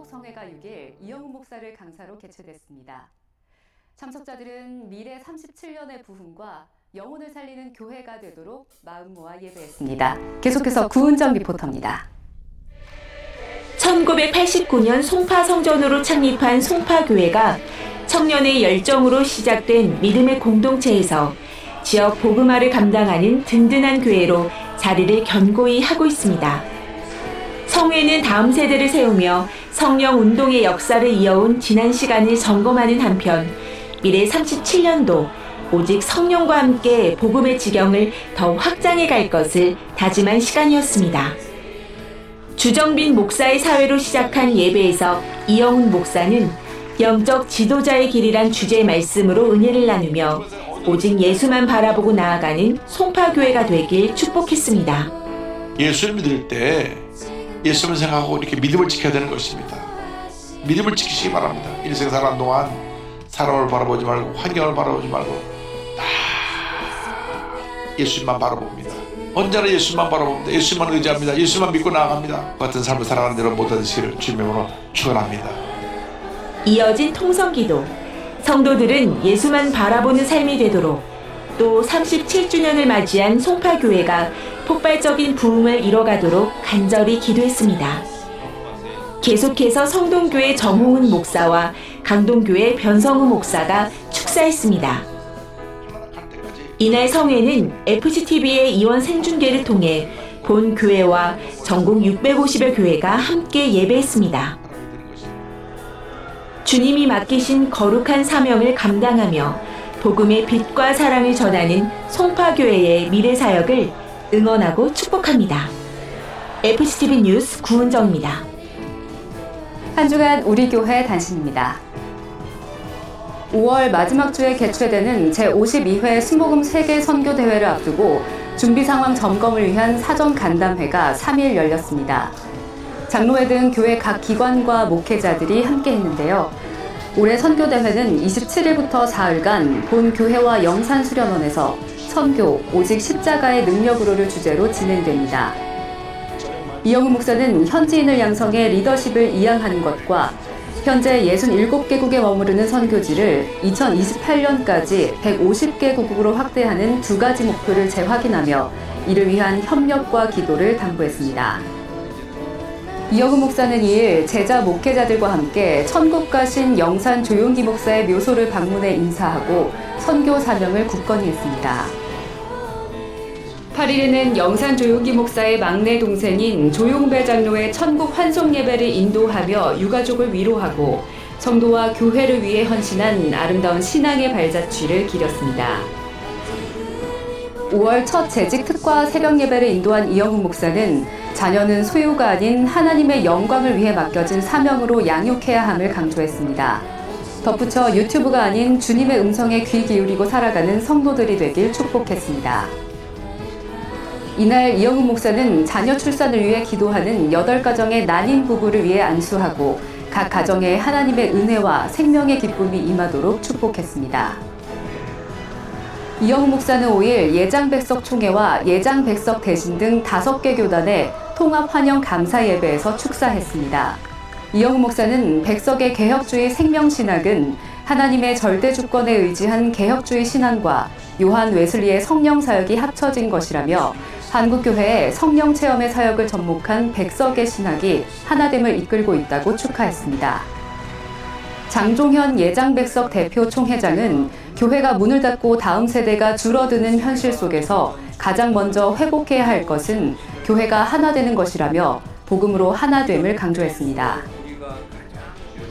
성회가 6일 이영훈 목사를 강사로 개최됐습니다. 참석자들은 미래 37년의 부흥과 영혼을 살리는 교회가 되도록 마음 모아 예배했습니다. 계속해서 구은정 리포터입니다. 1989년 송파 성전으로 창립한 송파교회가 청년의 열정으로 시작된 믿음의 공동체에서 지역 복음화를 감당하는 든든한 교회로 자리를 견고히 하고 있습니다. 성회는 다음 세대를 세우며 성령 운동의 역사를 이어온 지난 시간을 점검하는 한편 미래 37년도 오직 성령과 함께 복음의 지경을 더 확장해 갈 것을 다짐한 시간이었습니다. 주정빈 목사의 사회로 시작한 예배에서 이영훈 목사는 영적 지도자의 길이란 주제의 말씀으로 은혜를 나누며 오직 예수만 바라보고 나아가는 송파교회가 되길 축복했습니다. 예수를 믿을 때 예수만 생각하고 이렇게 믿음을 지켜야 되는 것입니다. 믿음을 지키시기 바랍니다. 일생 사는 동안 사람을 바라보지 말고 환경을 바라보지 말고 다 예수님만 바라봅니다. 언제나 예수만 바라봅니다. 예수만 의지합니다. 예수만 믿고 나아갑니다. 그 같은 삶을 살아가는 대로 모든 것을 주님으로 축원합니다. 이어진 통성기도, 성도들은 예수만 바라보는 삶이 되도록 또 37주년을 맞이한 송파교회가 폭발적인 부흥을 이뤄가도록 간절히 기도했습니다. 계속해서 성동교회 정홍은 목사와 강동교회 변성우 목사가 축사했습니다. 이날 성회는 FCTV의 이원 생중계를 통해 본 교회와 전국 650여 교회가 함께 예배했습니다. 주님이 맡기신 거룩한 사명을 감당하며 복음의 빛과 사랑을 전하는 송파교회의 미래 사역을 응원하고 축복합니다. FCTV 뉴스 구은정입니다. 한 주간 우리 교회 단신입니다. 5월 마지막 주에 개최되는 제52회 순복음 세계 선교 대회를 앞두고 준비 상황 점검을 위한 사전 간담회가 3일 열렸습니다. 장로회 등 교회 각 기관과 목회자들이 함께 했는데요. 올해 선교 대회는 27일부터 사흘간 본 교회와 영산 수련원에서 선교, 오직 십자가의 능력으로를 주제로 진행됩니다. 이영훈 목사는 현지인을 양성해 리더십을 이양하는 것과 현재 67개국에 머무르는 선교지를 2028년까지 150개국으로 확대하는 두 가지 목표를 재확인하며 이를 위한 협력과 기도를 당부했습니다. 이영훈 목사는 2일 제자 목회자들과 함께 천국 가신 영산 조용기 목사의 묘소를 방문해 인사하고 선교 사명을 굳건히 했습니다. 8일에는 영산 조용기 목사의 막내 동생인 조용배 장로의 천국 환송 예배를 인도하며 유가족을 위로하고 성도와 교회를 위해 헌신한 아름다운 신앙의 발자취를 기렸습니다. 5월 첫 재직 특과 새벽 예배를 인도한 이영훈 목사는 자녀는 소유가 아닌 하나님의 영광을 위해 맡겨진 사명으로 양육해야 함을 강조했습니다. 덧붙여 유튜브가 아닌 주님의 음성에 귀 기울이고 살아가는 성도들이 되길 축복했습니다. 이날 이영훈 목사는 자녀 출산을 위해 기도하는 8가정의 난임 부부를 위해 안수하고 각 가정에 하나님의 은혜와 생명의 기쁨이 임하도록 축복했습니다. 이영훈 목사는 5일 예장백석 총회와 예장백석 대신 등 5개 교단의 통합 환영 감사 예배에서 축사했습니다. 이영훈 목사는 백석의 개혁주의 생명신학은 하나님의 절대 주권에 의지한 개혁주의 신앙과 요한 웨슬리의 성령 사역이 합쳐진 것이라며 한국교회의 성령 체험의 사역을 접목한 백석의 신학이 하나됨을 이끌고 있다고 축하했습니다. 장종현 예장백석 대표 총회장은 교회가 문을 닫고 다음 세대가 줄어드는 현실 속에서 가장 먼저 회복해야 할 것은 교회가 하나 되는 것이라며 복음으로 하나됨을 강조했습니다.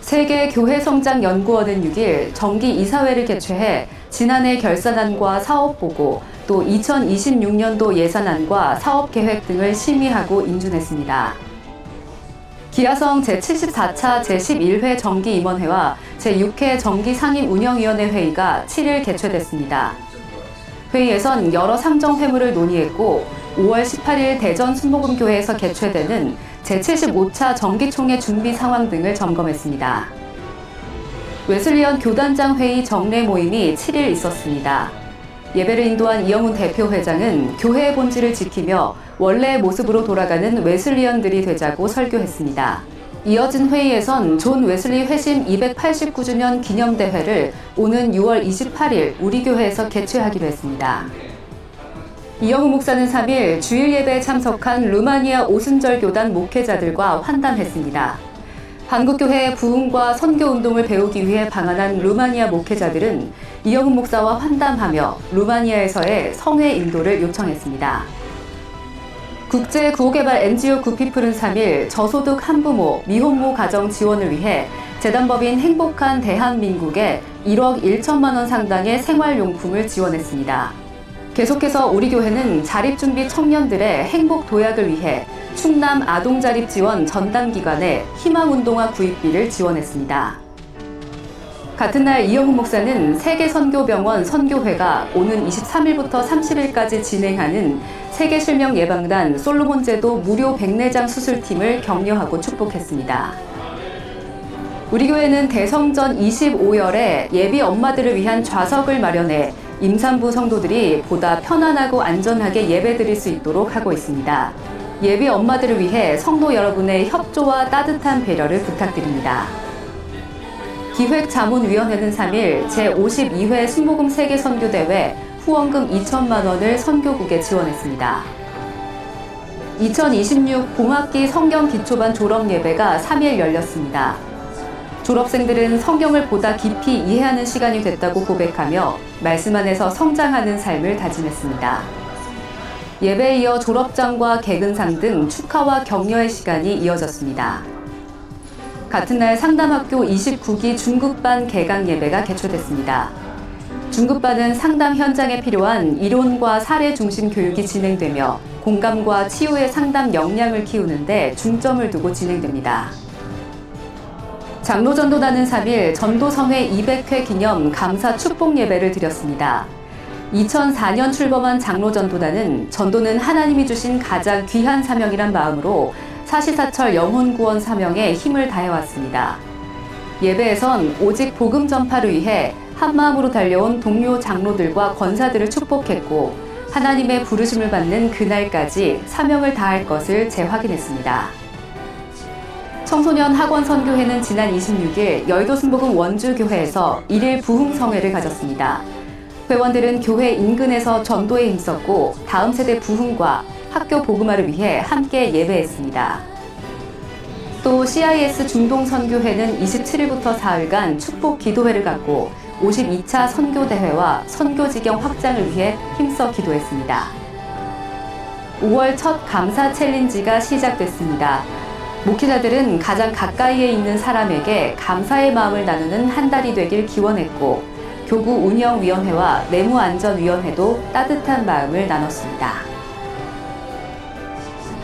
세계교회성장연구원은 6일 정기 이사회를 개최해 지난해 결산안과 사업보고 또 2026년도 예산안과 사업계획 등을 심의하고 인준했습니다. 기아성 제74차 제11회 정기임원회와 제6회 정기상임운영위원회 회의가 7일 개최됐습니다. 회의에선 여러 상정 회무를 논의했고 5월 18일 대전 순복음교회에서 개최되는 제75차 정기총회 준비 상황 등을 점검했습니다. 웨슬리언 교단장 회의 정례 모임이 7일 있었습니다. 예배를 인도한 이영훈 대표 회장은 교회의 본질을 지키며 원래의 모습으로 돌아가는 웨슬리언들이 되자고 설교했습니다. 이어진 회의에선 존 웨슬리 회심 289주년 기념대회를 오는 6월 28일 우리 교회에서 개최하기로 했습니다. 이영우 목사는 3일 주일 예배에 참석한 루마니아 오순절 교단 목회자들과 환담했습니다. 한국교회의 부흥과 선교운동을 배우기 위해 방한한 루마니아 목회자들은 이영우 목사와 환담하며 루마니아에서의 성회 인도를 요청했습니다. 국제구호개발 NGO 구피플은 3일 저소득 한부모, 미혼모 가정 지원을 위해 재단법인 행복한 대한민국에 1억 1천만 원 상당의 생활용품을 지원했습니다. 계속해서 우리 교회는 자립준비 청년들의 행복 도약을 위해 충남 아동자립지원 전담기관에 희망운동화 구입비를 지원했습니다. 같은 날 이영훈 목사는 세계선교병원 선교회가 오는 23일부터 30일까지 진행하는 세계실명예방단 솔로몬제도 무료 백내장 수술팀을 격려하고 축복했습니다. 우리 교회는 대성전 25열에 예비 엄마들을 위한 좌석을 마련해 임산부 성도들이 보다 편안하고 안전하게 예배드릴 수 있도록 하고 있습니다. 예비 엄마들을 위해 성도 여러분의 협조와 따뜻한 배려를 부탁드립니다. 기획자문위원회는 3일 제52회 순복음 세계선교대회 후원금 2천만 원을 선교국에 지원했습니다. 2026 봄학기 성경기초반 졸업예배가 3일 열렸습니다. 졸업생들은 성경을 보다 깊이 이해하는 시간이 됐다고 고백하며 말씀 안에서 성장하는 삶을 다짐했습니다. 예배에 이어 졸업장과 개근상 등 축하와 격려의 시간이 이어졌습니다. 같은 날 상담학교 29기 중급반 개강 예배가 개최됐습니다. 중급반은 상담 현장에 필요한 이론과 사례 중심 교육이 진행되며 공감과 치유의 상담 역량을 키우는 데 중점을 두고 진행됩니다. 장로전도단은 3일 전도성회 200회 기념 감사 축복 예배를 드렸습니다. 2004년 출범한 장로전도단은 전도는 하나님이 주신 가장 귀한 사명이란 마음으로 사시사철 영혼구원 사명에 힘을 다해왔습니다. 예배에선 오직 복음 전파를 위해 한마음으로 달려온 동료 장로들과 권사들을 축복했고 하나님의 부르심을 받는 그날까지 사명을 다할 것을 재확인했습니다. 청소년 학원선교회는 지난 26일 여의도순복음 원주교회에서 1일 부흥성회를 가졌습니다. 회원들은 교회 인근에서 전도에 힘썼고 다음 세대 부흥과 학교 복음화를 위해 함께 예배했습니다. 또 CIS 중동선교회는 27일부터 4일간 축복 기도회를 갖고 52차 선교대회와 선교지경 확장을 위해 힘써 기도했습니다. 5월 첫 감사 챌린지가 시작됐습니다. 목회자들은 가장 가까이에 있는 사람에게 감사의 마음을 나누는 한 달이 되길 기원했고 교구 운영위원회와 내무안전위원회도 따뜻한 마음을 나눴습니다.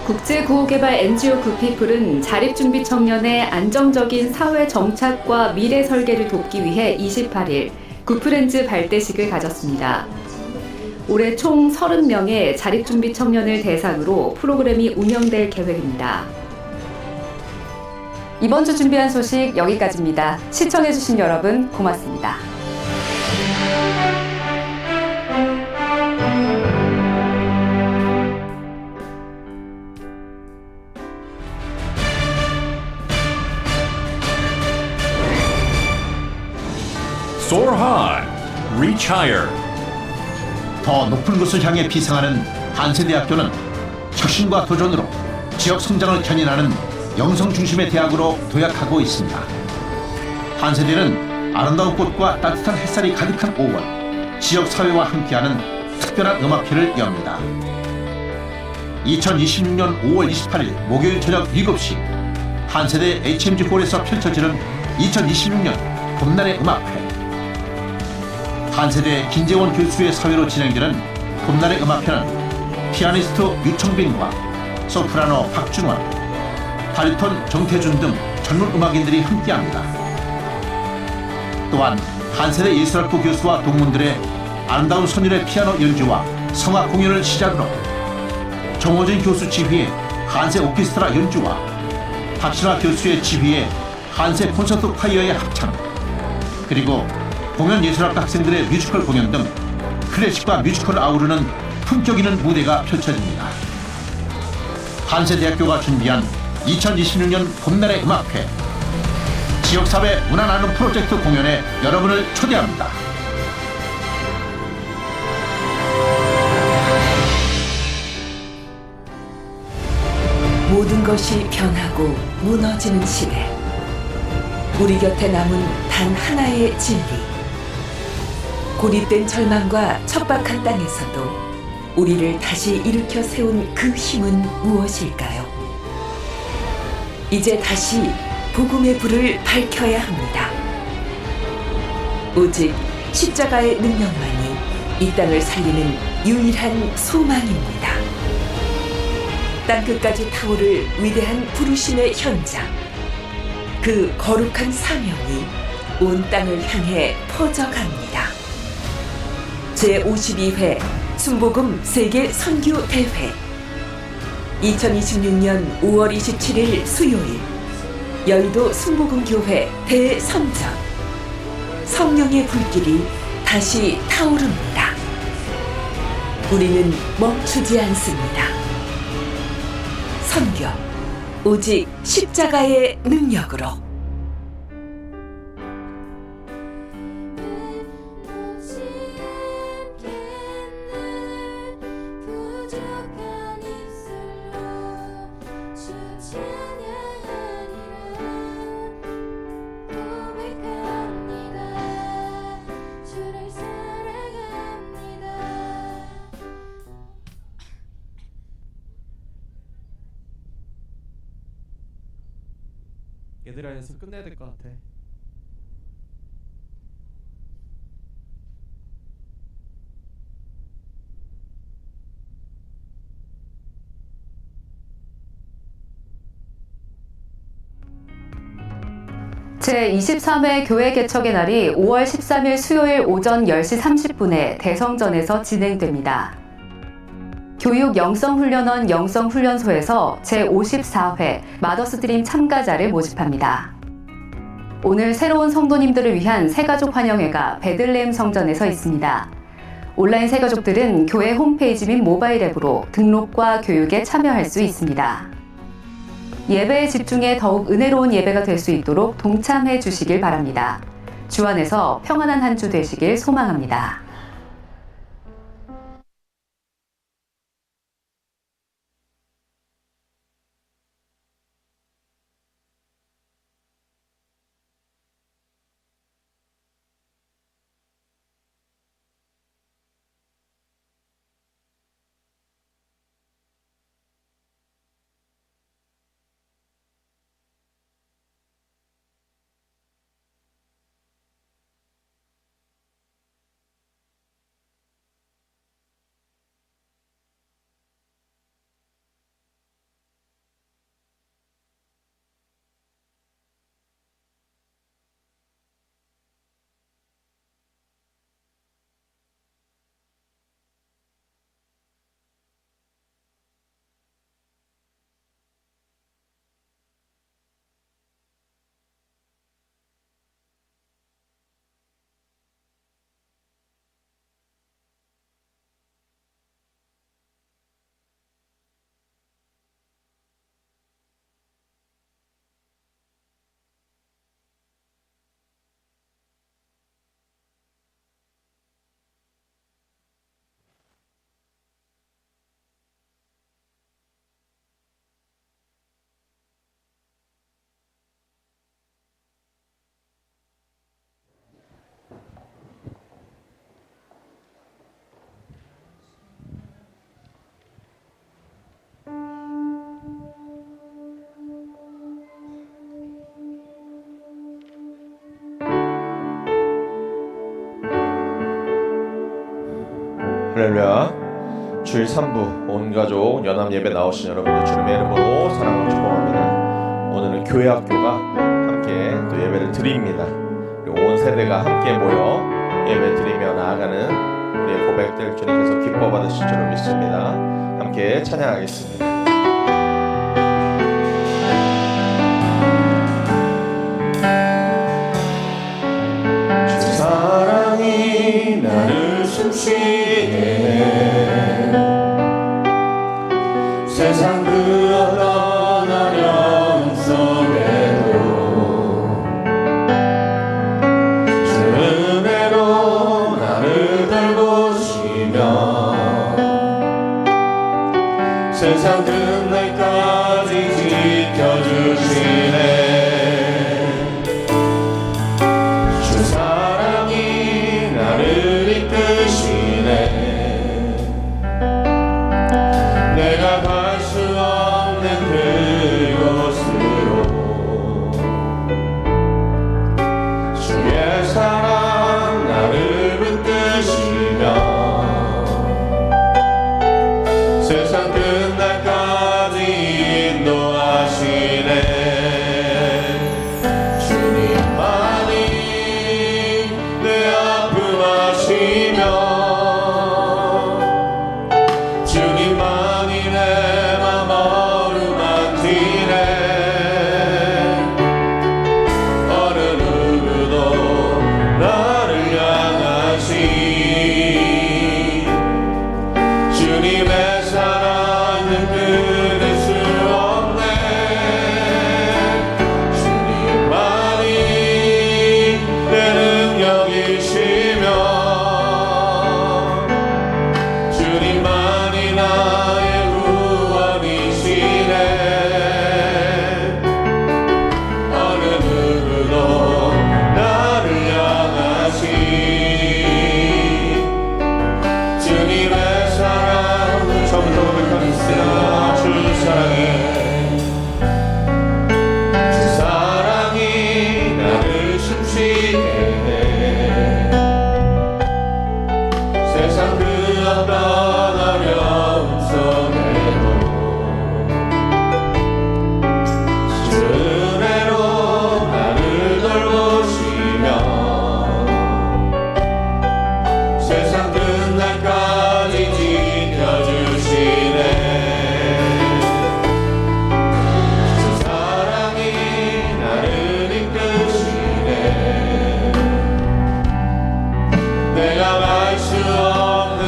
국제구호개발 NGO 구피플은 자립준비 청년의 안정적인 사회 정착과 미래 설계를 돕기 위해 28일 구프렌즈 발대식을 가졌습니다. 올해 총 30명의 자립준비 청년을 대상으로 프로그램이 운영될 계획입니다. 이번 주 준비한 소식 여기까지입니다. 시청해주신 여러분 고맙습니다. Soar high, reach higher. 더 높은 곳을 향해 비상하는 한세대학교는 혁신과 도전으로 지역 성장을 견인하는 영성 중심의 대학으로 도약하고 있습니다. 한세대는 아름다운 꽃과 따뜻한 햇살이 가득한 5월 지역 사회와 함께하는 특별한 음악회를 엽니다. 2026년 5월 28일 목요일 저녁 7시 한세대 HMG홀에서 펼쳐지는 2026년 봄날의 음악회. 한세대 김재원 교수의 사회로 진행되는 봄날의 음악회는 피아니스트 유청빈과 소프라노 박준원, 바리톤 정태준 등 젊은 음악인들이 함께합니다. 또한 한세대 예술학부 교수와 동문들의 아름다운 선율의 피아노 연주와 성악 공연을 시작으로 정호진 교수 지휘의 한세 오케스트라 연주와 박신화 교수의 지휘의 한세 콘서트 콰이어의 합창, 그리고 공연예술학과 학생들의 뮤지컬 공연 등 클래식과 뮤지컬을 아우르는 품격 있는 무대가 펼쳐집니다. 한세대학교가 준비한 2026년 봄날의 음악회 지역사회 문화 나눔 프로젝트 공연에 여러분을 초대합니다. 모든 것이 변하고 무너지는 시대. 우리 곁에 남은 단 하나의 진리. 고립된 절망과 척박한 땅에서도 우리를 다시 일으켜 세운 그 힘은 무엇일까요? 이제 다시 복음의 불을 밝혀야 합니다. 오직 십자가의 능력만이 이 땅을 살리는 유일한 소망입니다. 땅끝까지 타오를 위대한 부르심의 현장. 그 거룩한 사명이 온 땅을 향해 퍼져갑니다. 제52회 순복음 세계 선교 대회 2026년 5월 27일 수요일 여의도 순복음교회 대성전. 성령의 불길이 다시 타오릅니다. 우리는 멈추지 않습니다. 선교 오직 십자가의 능력으로. 얘들아, 연습 끝내야 될 것 같아. 제23회 교회 개척의 날이 5월 13일 수요일 오전 10시 30분에 대성전에서 진행됩니다. 교육 영성훈련원 영성훈련소에서 제54회 마더스드림 참가자를 모집합니다. 오늘 새로운 성도님들을 위한 새가족 환영회가 베들레헴 성전에서 있습니다. 온라인 새가족들은 교회 홈페이지 및 모바일 앱으로 등록과 교육에 참여할 수 있습니다. 예배에 집중해 더욱 은혜로운 예배가 될 수 있도록 동참해 주시길 바랍니다. 주 안에서 평안한 한 주 되시길 소망합니다. 할렐루야. 주일 3부 온가족 연합 예배 나오신 여러분들 주님의 이름으로 사랑을 축복합니다. 오늘은 교회학교가 함께 또 예배를 드립니다. 그리고 온 세대가 함께 모여 예배 드리며 나아가는 우리의 고백들 주님께서 기뻐 받으실 줄 믿습니다. 함께 찬양하겠습니다. 주 사랑이 나를 숨쉬게 세상 그 어떤 어려움 주님만이 내 맘 어루만지네. 어느 누구도 나를 향하시 주님의 사랑을 끊을 수 없네. 주님만이 내 능력이시며 주님만이 나의 구원이시네. 어느 누구도 나를 향하시 주님의 사랑을 처음부터 고백하겠습니다. 주 사랑이 주 사랑이 나를 숨쉬게 해. 세상 그 어떤 어려움 속에도 주 은혜로 나를 돌보시며 세상 끝날까지 지켜주시네. 주 사랑이 나를 이끄시네. 내가 갈 수 없는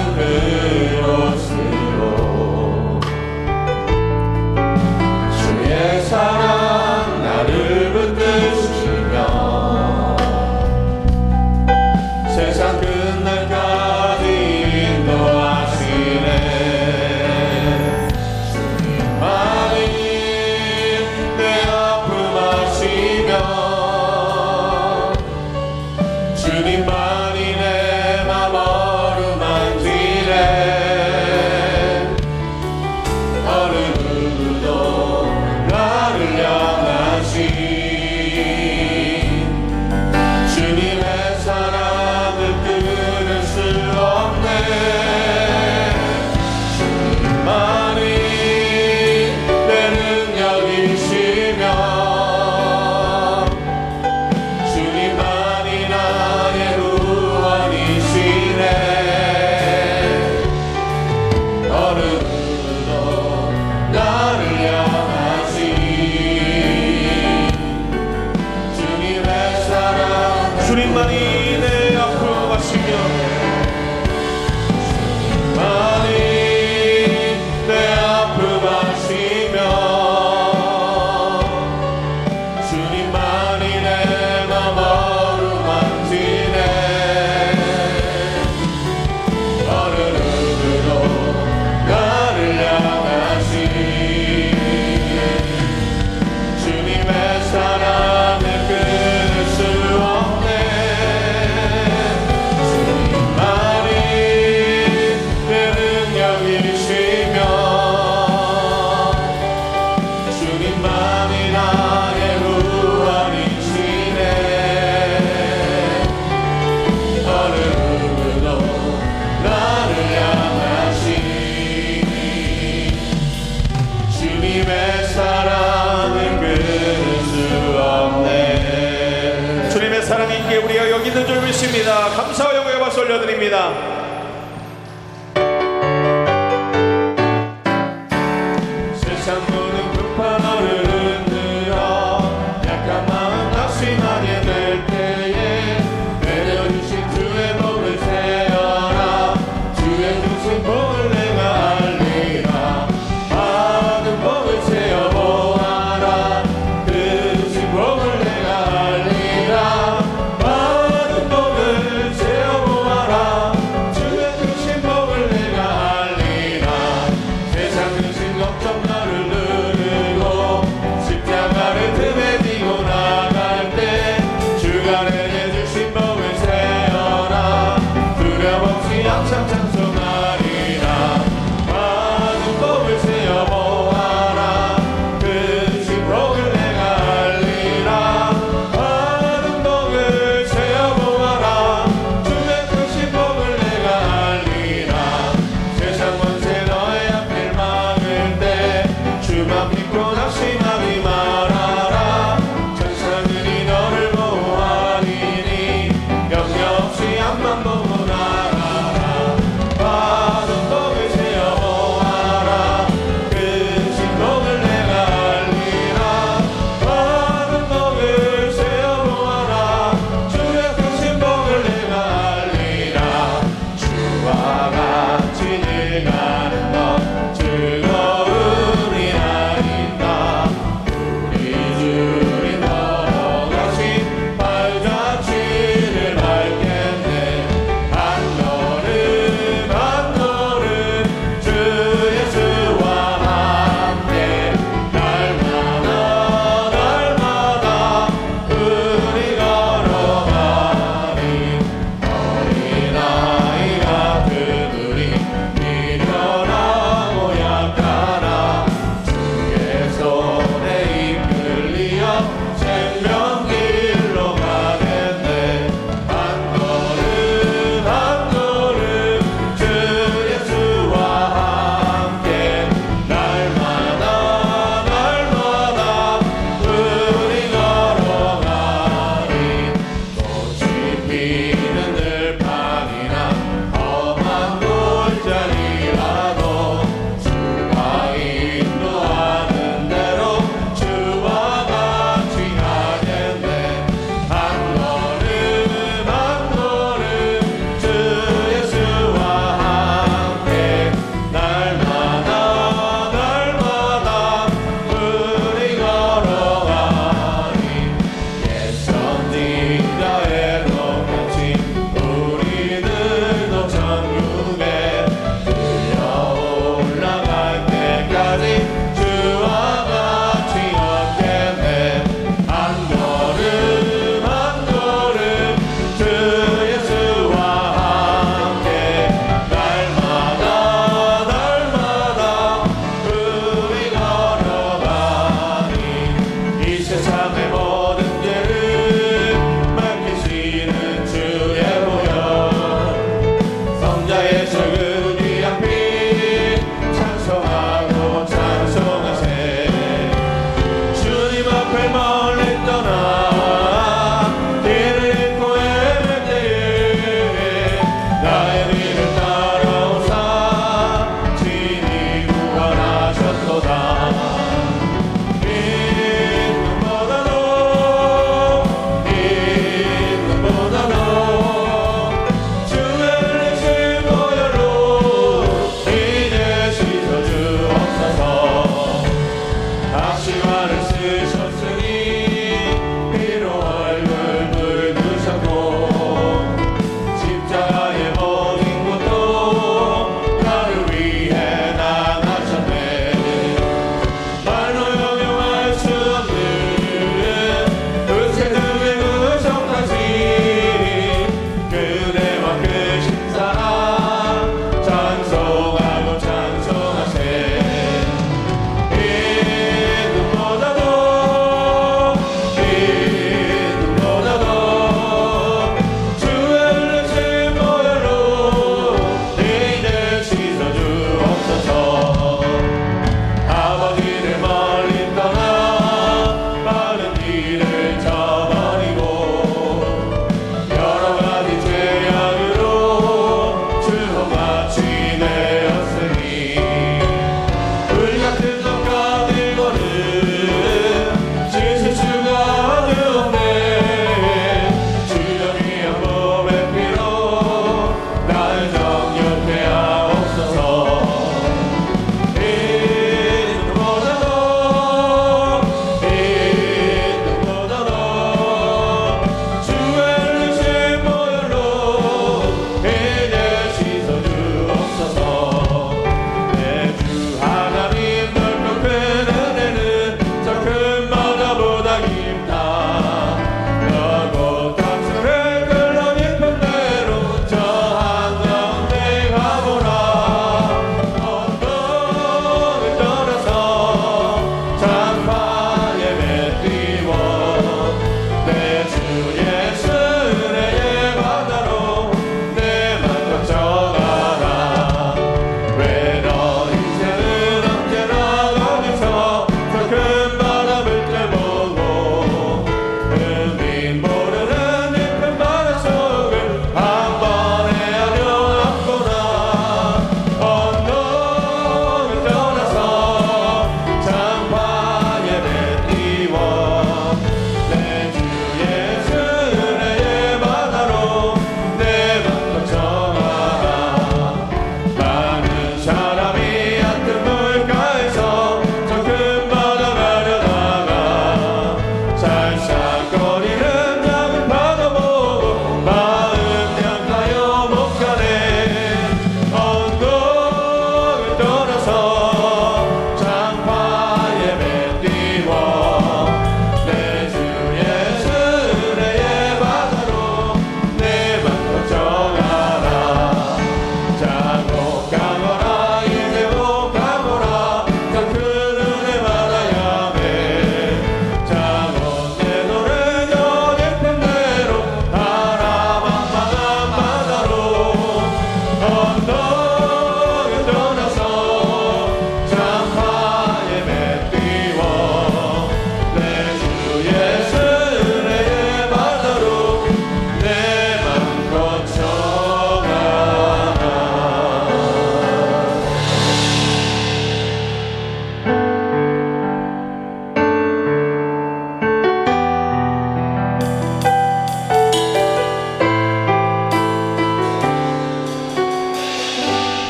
그곳으로 주의 사랑 나를 붙드시며 세상 끝날까지 인도하시네. 주님만이 내 아픔 아시며 주님만이 내 맘 어루만지네. 어느 누구도 나를 향하시 주님의 사랑을 끊을 수 없네. 주님만이 내 능력이시며 주님만이 나의 구원이시네. 어느 누구도 나를 향하시 주님의 사랑 주님만이 내 아픔 아시며 주님만이 내 아픔 아시며 주님만이 내 맘 어루만지네. 어느 누구도 나를 향하시 주님의 사랑을 끊을 수 없네. 주님만이 내 능력이시며 주님만이 나의 구원이시네. 어느 누구도 나를 향하시 주님의 사랑을 끊을 수 없네. 주님의 사랑이 있기에 우리가 여기 있는 줄 믿습니다. 감사와 영광의 박수 올려드립니다. 세상 모든 급한 너를 흔들어 약한 마음 낙심하게 될 때에 내려주신 주의 복을 세어라. 주의 주신 복을 내가 알리라. 받은 복을 세어보아라. 그 주신 복을 내가 알리라. 받은 복을 세어보아라. 주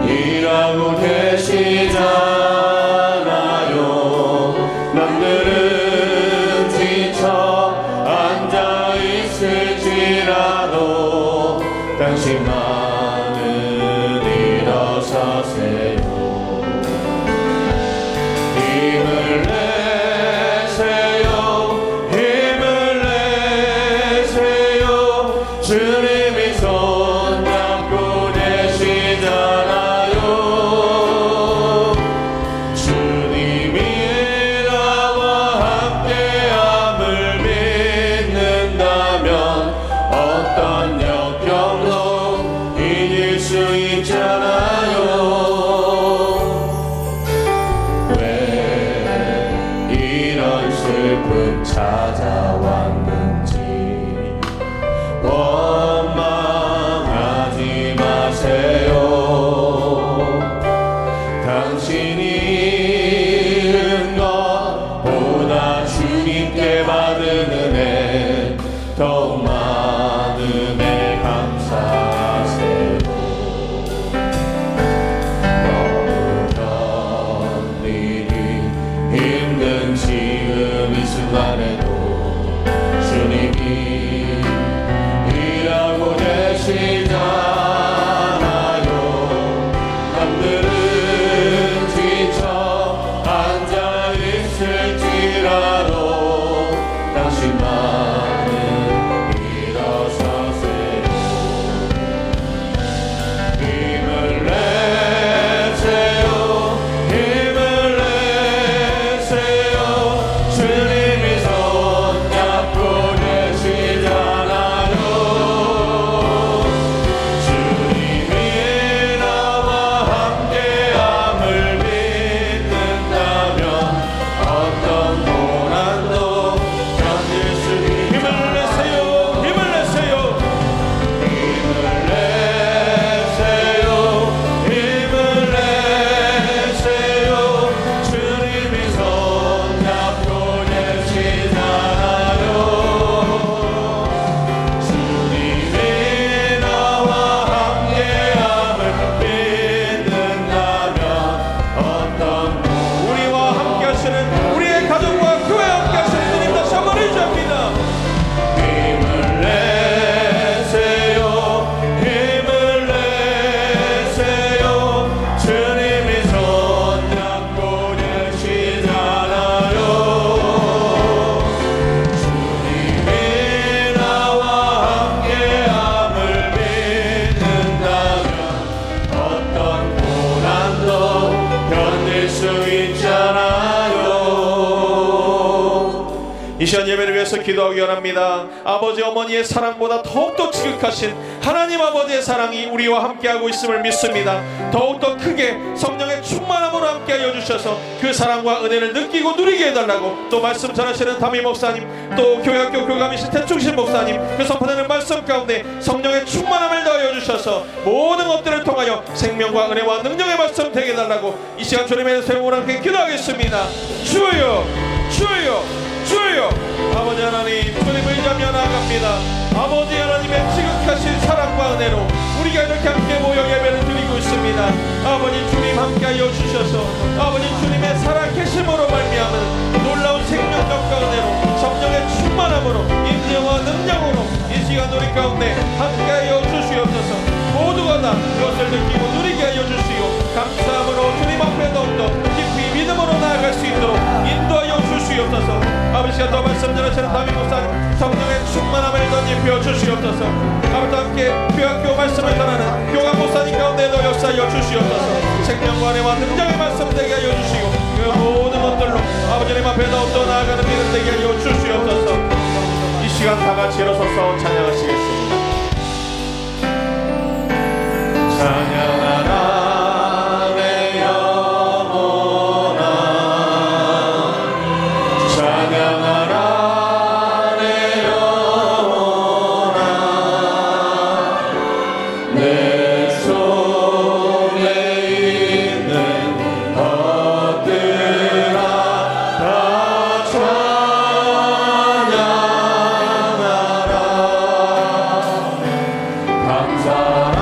일하고 계시잖아요. 남들은 지쳐 앉아 있을지라도 당신만은 일어서세요. 힘을 내세요. 힘을 내세요. 주님이 손잡고 계시잖아요. 주님이 나와 함께함을 믿는다면 어떤 역경도 이길 수 있잖아요. 왜 이런 슬픔 찾아왔는지 원망하지 마세요. 당신이 잃은 것보다 주님께 받은 은혜 더욱 많음에 감사하세요. 너무 견디기 힘든 지금 이 순간에도 주님이 일하고 계시잖아요. 남들은 지쳐 앉아 있을지라도 당신만은 일어서세요. 힘을 내세요. 힘을 내세요. 주님이 손잡고 계시잖아요. 주님이 나와 함께함을 믿는다면 어떤 고난도 견딜 수 힘을 내세요. 힘을 내세요. 힘을 내세요. 힘을 내세요. 주님이 손잡고 계시잖아요. 주님이 나와 함께함을 믿는다면 어떤 우리와 함께하시는 우리의 가족과 교회와 함께하시는 주님 다시 한번 의지합니다. 힘을 내세요. 힘을 내세요. 주님이 손잡고 계시잖아요. 주님이 나와 함께함을 믿는다면 어떤 고난도 견딜 수 있잖아요. 이 시간 예배를 위해서 기도하기 원합니다. 아버지 어머니의 사랑보다 더욱더 지극하신 하나님 아버지의 사랑이 우리와 함께하고 있음을 믿습니다. 더욱더 크게 성령의 충만함으로 함께하여 주셔서 그 사랑과 은혜를 느끼고 누리게 해달라고, 또 말씀 전하시는 담임 목사님, 또 교회학교 교감이신 태충신 목사님, 그 선포되는 말씀 가운데 성령의 충만함을 더하여 주셔서 모든 것들을 통하여 생명과 은혜와 능력의 말씀 되게 해달라고 이 시간 주님의 세움으로 함께 기도하겠습니다. 주여 주여 주여. 아버지 하나님, 주님을 의지하며 나아갑니다. 아버지 하나님의 지극하신 사랑과 은혜로 우리가 이렇게 함께 모여 예배를 드리고 있습니다. 아버지 주님 함께하여 주셔서 아버지 주님의 살아계심으로 말미암은 놀라운 생명력과 은혜로 성령의 충만함으로 인내와 능력으로 이 시간 우리 가운데 함께하여 주시옵소서. 모두가 다 그것을 느끼고 누리게 하여 주시고 감사함으로 주님 앞에 더욱더 깊이 믿음으로 나아갈 수 있도록 인도하여 주시옵소서. 아버지가 더 말씀 전하시는 담임 목사님 성령의 충만함을 덧입혀 주시옵소서. 아버지와 함께 교학교 말씀을 전하는 교감 목사님 가운데도 역사하여 주시옵소서. 생명과 은혜와 능력의 말씀 되게 하여 주시고 그 모든 것들로 아버지님 앞에 더욱더 나아가는 믿음 되게 하여 주시옵소서. 이 시간 다 같이 일어서서 찬양하시겠습니다. 찬양하라 내 영혼아, 찬양하라 내 영혼아, 내 속에 있는 것들아 다 찬양하라. 감사하라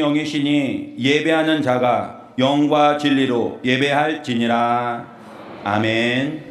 영이시니 예배하는 자가 영과 진리로 예배할지니라. 아멘.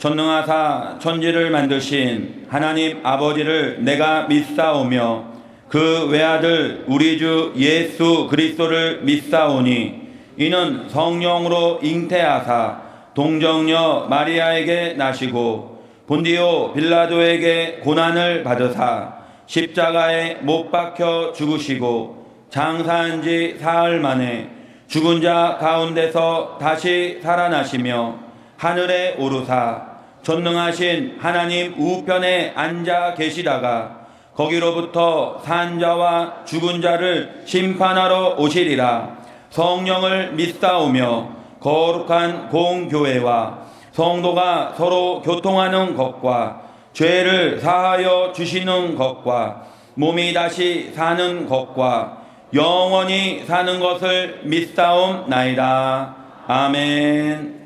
전능하사 천지를 만드신 하나님 아버지를 내가 믿사오며 그 외아들 우리 주 예수 그리스도를 믿사오니 이는 성령으로 잉태하사 동정녀 마리아에게 나시고 본디오 빌라도에게 고난을 받으사 십자가에 못 박혀 죽으시고 장사한 지 사흘 만에 죽은 자 가운데서 다시 살아나시며 하늘에 오르사 전능하신 하나님 우편에 앉아 계시다가 거기로부터 산 자와 죽은 자를 심판하러 오시리라. 성령을 믿사오며 거룩한 공교회와 성도가 서로 교통하는 것과 죄를 사하여 주시는 것과 몸이 다시 사는 것과 영원히 사는 것을 믿사옵나이다. 아멘.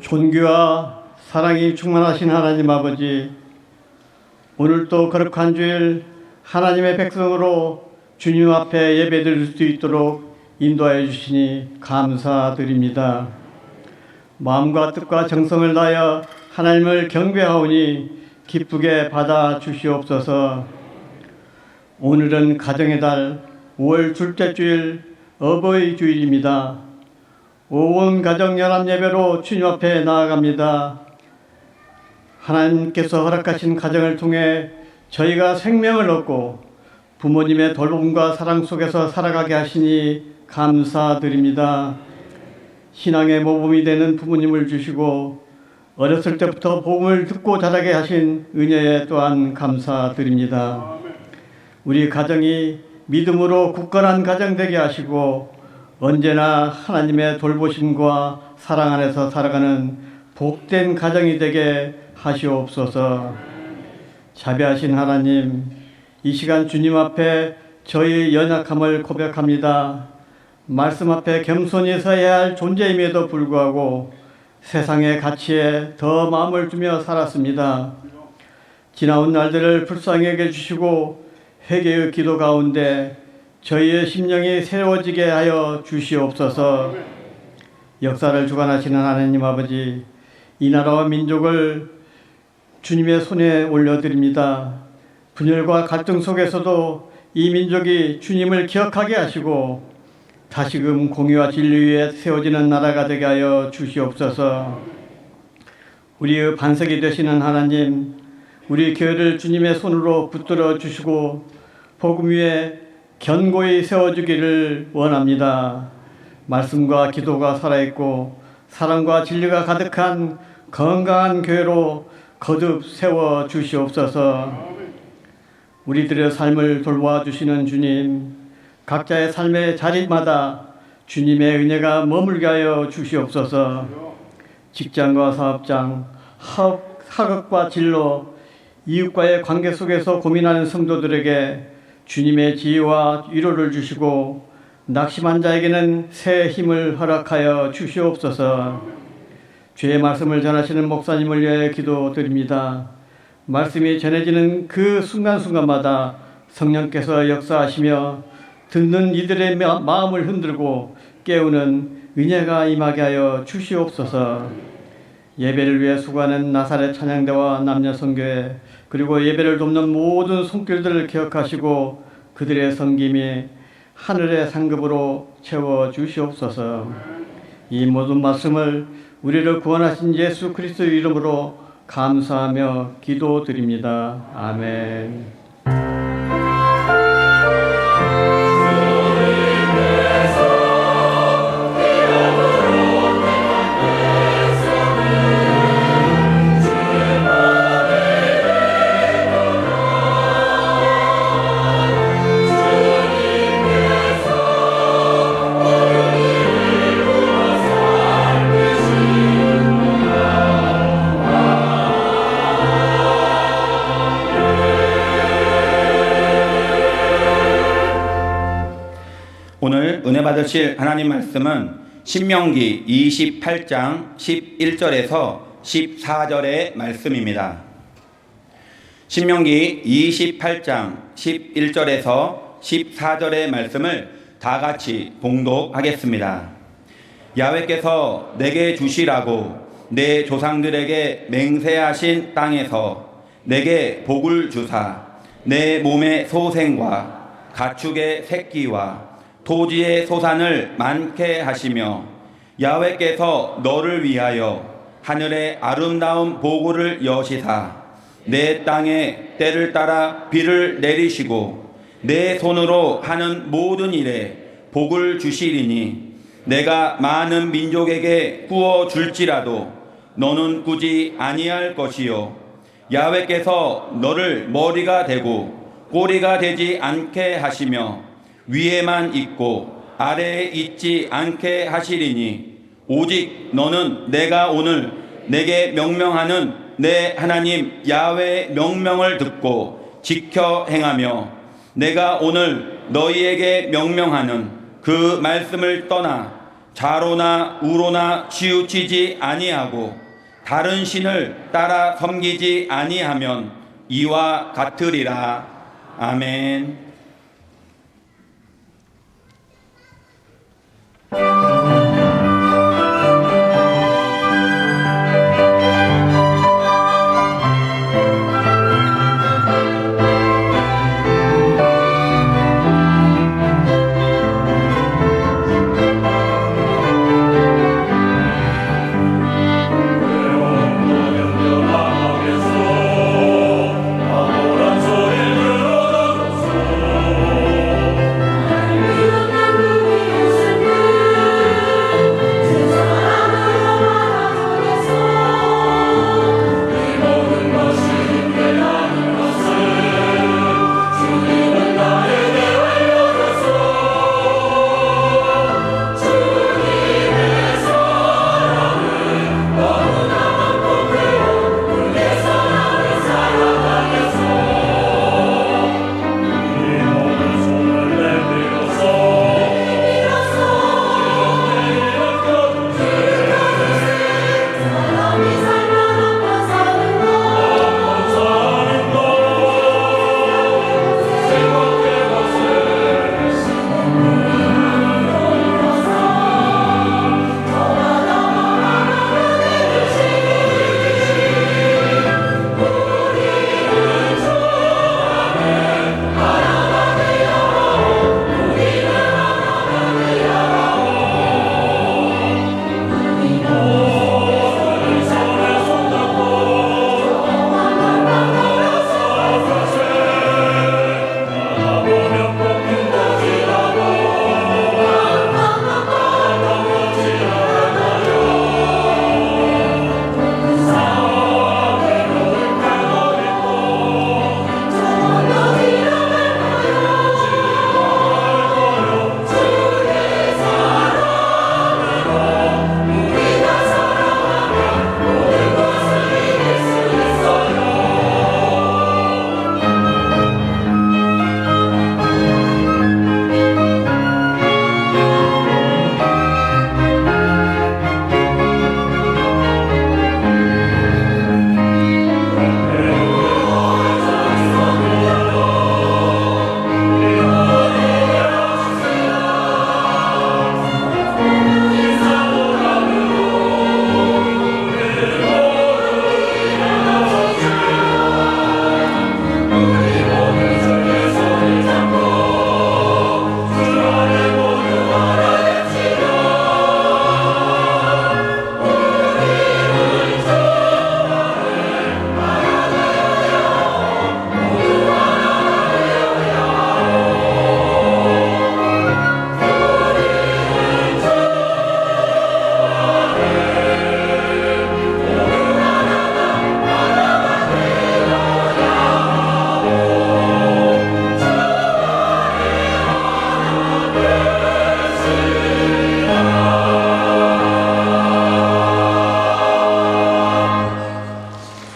존귀와 사랑이 충만하신 하나님 아버지, 오늘도 거룩한 주일 하나님의 백성으로 주님 앞에 예배드릴 수 있도록 인도하여 주시니 감사드립니다. 마음과 뜻과 정성을 다하여 하나님을 경배하오니 기쁘게 받아 주시옵소서. 오늘은 가정의 달 5월 둘째 주일 어버이 주일입니다. 온 가정 연합 예배로 주님 앞에 나아갑니다. 하나님께서 허락하신 가정을 통해 저희가 생명을 얻고 부모님의 돌봄과 사랑 속에서 살아가게 하시니 감사드립니다. 신앙의 모범이 되는 부모님을 주시고 어렸을 때부터 복음을 듣고 자라게 하신 은혜에 또한 감사드립니다. 우리 가정이 믿음으로 굳건한 가정 되게 하시고 언제나 하나님의 돌보심과 사랑 안에서 살아가는 복된 가정이 되게 하시옵소서. 자비하신 하나님, 이 시간 주님 앞에 저희의 연약함을 고백합니다. 말씀 앞에 겸손히 서야 할 존재임에도 불구하고 세상의 가치에 더 마음을 두며 살았습니다. 지나온 날들을 불쌍히 여겨주시고 회개의 기도 가운데 저희의 심령이 새로워지게 하여 주시옵소서. 역사를 주관하시는 하나님 아버지, 이 나라와 민족을 주님의 손에 올려드립니다. 분열과 갈등 속에서도 이 민족이 주님을 기억하게 하시고 다시금 공의와 진리 위에 세워지는 나라가 되게 하여 주시옵소서. 우리의 반석이 되시는 하나님, 우리 교회를 주님의 손으로 붙들어 주시고 복음 위에 견고히 세워주기를 원합니다. 말씀과 기도가 살아있고 사랑과 진리가 가득한 건강한 교회로 거듭 세워 주시옵소서. 우리들의 삶을 돌보아 주시는 주님, 각자의 삶의 자리마다 주님의 은혜가 머물게 하여 주시옵소서. 직장과 사업장, 학업과 진로, 이웃과의 관계 속에서 고민하는 성도들에게 주님의 지혜와 위로를 주시고 낙심한 자에게는 새 힘을 허락하여 주시옵소서. 주의 말씀을 전하시는 목사님을 위해 기도드립니다. 말씀이 전해지는 그 순간순간마다 성령께서 역사하시며 듣는 이들의 마음을 흔들고 깨우는 은혜가 임하게 하여 주시옵소서. 예배를 위해 수고하는 나사렛 찬양대와 남녀성교회, 그리고 예배를 돕는 모든 손길들을 기억하시고 그들의 섬김이 하늘의 상급으로 채워 주시옵소서. 이 모든 말씀을 우리를 구원하신 예수 그리스도의 이름으로 감사하며 기도드립니다. 아멘. 오늘 은혜 받으실 하나님 말씀은 신명기 28장 11절에서 14절의 말씀입니다. 신명기 28장 11절에서 14절의 말씀을 다 같이 봉독하겠습니다. 야훼께서 내게 주시라고 내 조상들에게 맹세하신 땅에서 내게 복을 주사 내 몸의 소생과 가축의 새끼와 토지의 소산을 많게 하시며 야훼께서 너를 위하여 하늘의 아름다운 보고를 여시사 내 땅에 때를 따라 비를 내리시고 내 손으로 하는 모든 일에 복을 주시리니 내가 많은 민족에게 구워 줄지라도 너는 꾸지 아니할 것이요 야훼께서 너를 머리가 되고 꼬리가 되지 않게 하시며 위에만 있고 아래에 있지 않게 하시리니 오직 너는 내가 오늘 내게 명령하는 내 하나님 야훼의 명령을 듣고 지켜 행하며 내가 오늘 너희에게 명령하는 그 말씀을 떠나 좌로나 우로나 치우치지 아니하고 다른 신을 따라 섬기지 아니하면 이와 같으리라. 아멘.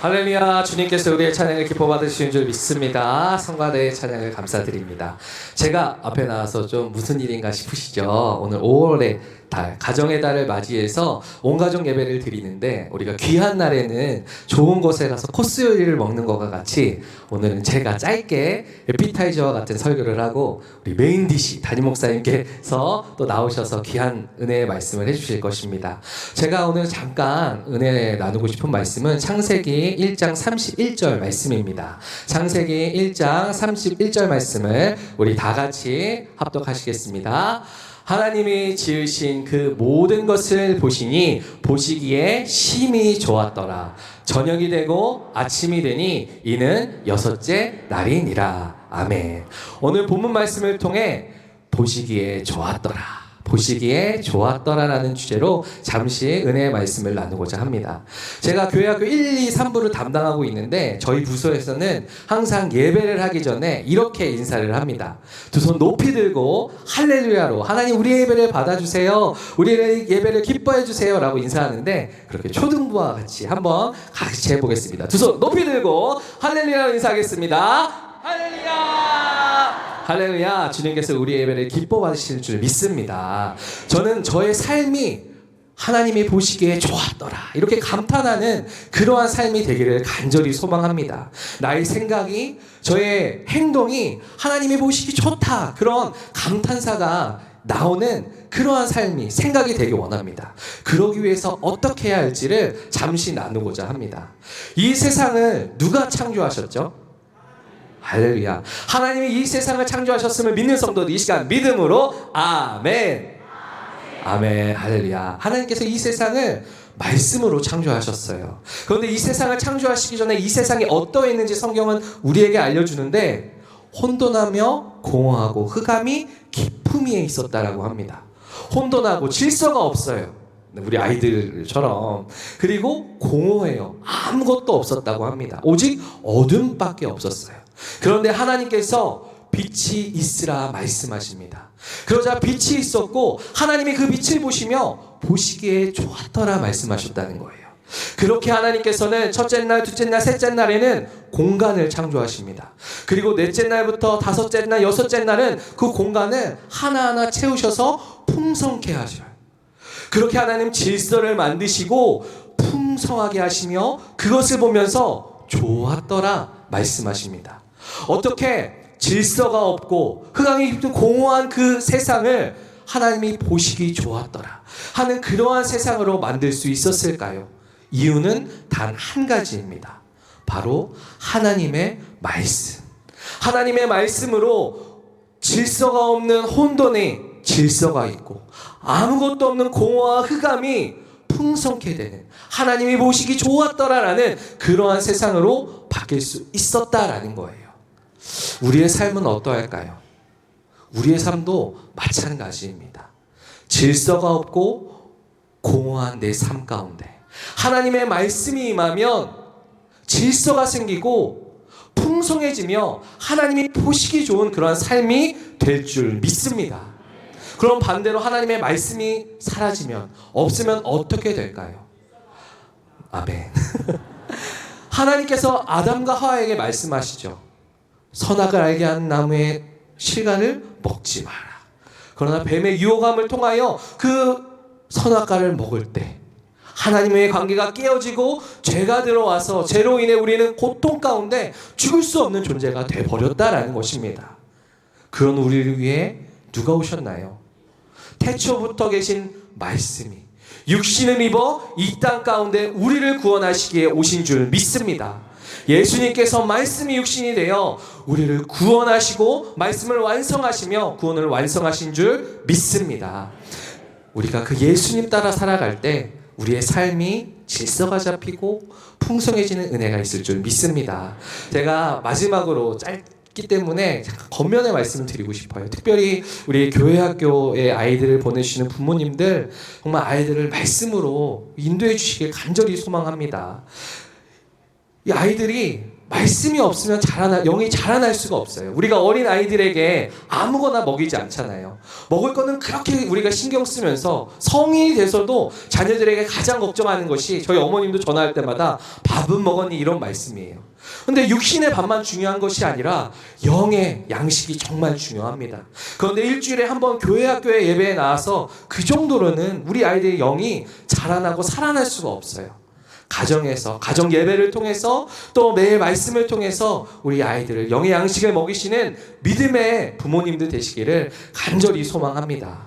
할렐루야. 주님께서 우리의 찬양을 기뻐 받으시는 줄 믿습니다. 성가대의 찬양을 감사드립니다. 제가 앞에 나와서 좀 무슨 일인가 싶으시죠? 오늘 5월의 달, 가정의 달을 맞이해서 온 가족 예배를 드리는데 우리가 귀한 날에는 좋은 곳에 가서 코스 요리를 먹는 것과 같이 오늘은 제가 짧게 에피타이저와 같은 설교를 하고 우리 메인 디시 담임 목사님께서 또 나오셔서 귀한 은혜의 말씀을 해주실 것입니다. 제가 오늘 잠깐 은혜 나누고 싶은 말씀은 창세기 1장 31절 말씀입니다. 창세기 1장 31절 말씀을 우리 다 같이 합독하시겠습니다. 하나님이 지으신 그 모든 것을 보시니 보시기에 심히 좋았더라. 저녁이 되고 아침이 되니 이는 여섯째 날이니라. 아멘. 오늘 본문 말씀을 통해 보시기에 좋았더라. 보시기에 좋았더라라는 주제로 잠시 은혜의 말씀을 나누고자 합니다. 제가 교회학교 1, 2, 3부를 담당하고 있는데 저희 부서에서는 항상 예배를 하기 전에 이렇게 인사를 합니다. 두 손 높이 들고 할렐루야로 하나님 우리의 예배를 받아주세요. 우리의 예배를 기뻐해 주세요 라고 인사하는데 그렇게 초등부와 같이 한번 같이 해보겠습니다. 두 손 높이 들고 할렐루야로 인사하겠습니다. 할렐루야. 할렐루야. 주님께서 우리 예배를 기뻐 받으실 줄 믿습니다. 저는 저의 삶이 하나님이 보시기에 좋았더라 이렇게 감탄하는 그러한 삶이 되기를 간절히 소망합니다. 나의 생각이, 저의 행동이 하나님이 보시기 좋다, 그런 감탄사가 나오는 그러한 삶이, 생각이 되길 원합니다. 그러기 위해서 어떻게 해야 할지를 잠시 나누고자 합니다. 이 세상을 누가 창조하셨죠? 할렐루야. 하나님이 이 세상을 창조하셨음을 믿는 성도들 이 시간 믿음으로 아멘. 아멘. 할렐루야. 하나님께서 이 세상을 말씀으로 창조하셨어요. 그런데 이 세상을 창조하시기 전에 이 세상이 어떠했는지 성경은 우리에게 알려주는데 혼돈하며 공허하고 흑암이 깊음 위에 있었다라고 합니다. 혼돈하고 질서가 없어요. 우리 아이들처럼. 그리고 공허해요. 아무것도 없었다고 합니다. 오직 어둠밖에 없었어요. 그런데 하나님께서 빛이 있으라 말씀하십니다. 그러자 빛이 있었고 하나님이 그 빛을 보시며 보시기에 좋았더라 말씀하셨다는 거예요. 그렇게 하나님께서는 첫째 날, 둘째 날, 셋째 날에는 공간을 창조하십니다. 그리고 넷째 날부터 다섯째 날, 여섯째 날은 그 공간을 하나하나 채우셔서 풍성케 하셔요. 그렇게 하나님 질서를 만드시고 풍성하게 하시며 그것을 보면서 좋았더라 말씀하십니다. 어떻게 질서가 없고 흑암이 깊은 공허한 그 세상을 하나님이 보시기 좋았더라 하는 그러한 세상으로 만들 수 있었을까요? 이유는 단 한 가지입니다. 바로 하나님의 말씀. 하나님의 말씀으로 질서가 없는 혼돈에 질서가 있고 아무것도 없는 공허와 흑암이 풍성케 되는, 하나님이 보시기 좋았더라라는 그러한 세상으로 바뀔 수 있었다라는 거예요. 우리의 삶은 어떠할까요? 우리의 삶도 마찬가지입니다. 질서가 없고 공허한 내 삶 가운데 하나님의 말씀이 임하면 질서가 생기고 풍성해지며 하나님이 보시기 좋은 그런 삶이 될 줄 믿습니다. 그럼 반대로 하나님의 말씀이 사라지면, 없으면 어떻게 될까요? 아멘. 하나님께서 아담과 하와에게 말씀하시죠. 선악을 알게 하는 나무의 실과를 먹지 마라. 그러나 뱀의 유혹함을 통하여 그 선악과를 먹을 때 하나님의 관계가 깨어지고 죄가 들어와서 죄로 인해 우리는 고통 가운데 죽을 수 없는 존재가 되어버렸다라는 것입니다. 그런 우리를 위해 누가 오셨나요? 태초부터 계신 말씀이 육신을 입어 이 땅 가운데 우리를 구원하시기에 오신 줄 믿습니다. 예수님께서 말씀이 육신이 되어 우리를 구원하시고 말씀을 완성하시며 구원을 완성하신 줄 믿습니다. 우리가 그 예수님 따라 살아갈 때 우리의 삶이 질서가 잡히고 풍성해지는 은혜가 있을 줄 믿습니다. 제가 마지막으로 짧기 때문에 잠깐 겉면의 말씀을 드리고 싶어요. 특별히 우리 교회학교에 아이들을 보내주시는 부모님들 정말 아이들을 말씀으로 인도해 주시길 간절히 소망합니다. 이 아이들이 말씀이 없으면 영이 자라날 수가 없어요. 우리가 어린 아이들에게 아무거나 먹이지 않잖아요. 먹을 거는 그렇게 우리가 신경 쓰면서 성인이 돼서도 자녀들에게 가장 걱정하는 것이, 저희 어머님도 전화할 때마다 밥은 먹었니? 이런 말씀이에요. 근데 육신의 밥만 중요한 것이 아니라 영의 양식이 정말 중요합니다. 그런데 일주일에 한 번 교회 학교에 예배에 나와서 그 정도로는 우리 아이들의 영이 자라나고 살아날 수가 없어요. 가정에서, 가정 예배를 통해서 또 매일 말씀을 통해서 우리 아이들을 영의 양식을 먹이시는 믿음의 부모님들 되시기를 간절히 소망합니다.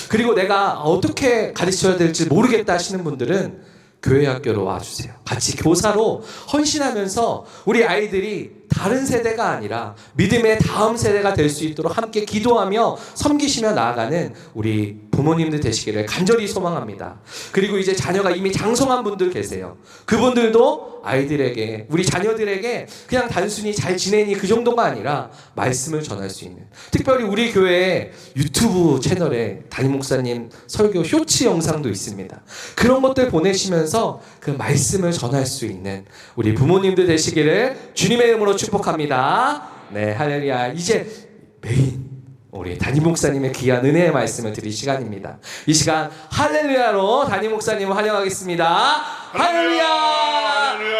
그리고 내가 어떻게 가르쳐야 될지 모르겠다 하시는 분들은 교회 학교로 와주세요. 같이 교사로 헌신하면서 우리 아이들이 다른 세대가 아니라 믿음의 다음 세대가 될 수 있도록 함께 기도하며 섬기시며 나아가는 우리 부모님들 되시기를 간절히 소망합니다. 그리고 이제 자녀가 이미 장성한 분들 계세요. 그분들도 아이들에게, 우리 자녀들에게 그냥 단순히 잘 지내니 그 정도가 아니라 말씀을 전할 수 있는, 특별히 우리 교회 유튜브 채널에 담임 목사님 설교 쇼츠 영상도 있습니다. 그런 것들 보내시면서 그 말씀을 전할 수 있는 우리 부모님들 되시기를 주님의 이름으로 축복합니다. 네, 할렐루야. 이제 메인 우리 담임 목사님의 귀한 은혜의 말씀을 드릴 시간입니다. 이 시간 할렐루야로 담임 목사님을 환영하겠습니다. 할렐루야. 할렐루야.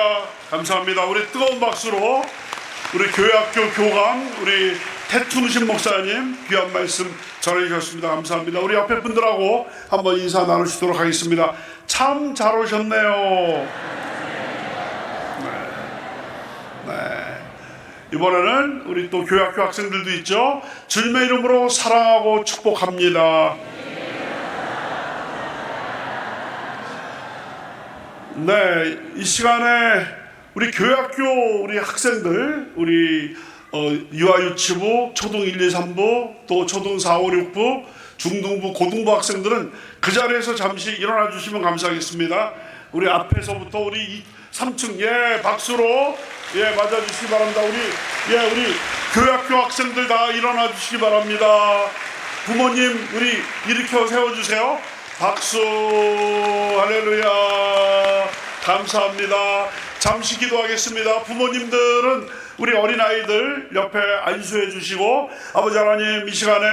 감사합니다. 우리 뜨거운 박수로 우리 교회학교 교감 우리 태충신 목사님 귀한 말씀 전해주셨습니다. 감사합니다. 우리 옆에 분들하고 한번 인사 나누시도록 하겠습니다. 참 잘 오셨네요. 네. 이번에는 우리 또 교회학교 학생들도 있죠. 주님의 이름으로 사랑하고 축복합니다. 네, 이 시간에 우리 교회학교 우리 학생들, 우리 유아유치부, 초등 1, 2, 3부, 또 초등 4, 5, 6부, 중등부, 고등부 학생들은 그 자리에서 잠시 일어나 주시면 감사하겠습니다. 우리 앞에서부터 우리 3층 박수로 맞아주시기 바랍니다. 우리 교회학교 학생들 다 일어나 주시기 바랍니다. 부모님 우리 일으켜 세워주세요. 박수. 할렐루야. 감사합니다. 잠시 기도하겠습니다. 부모님들은 우리 어린아이들 옆에 안수해 주시고, 아버지 하나님 이 시간에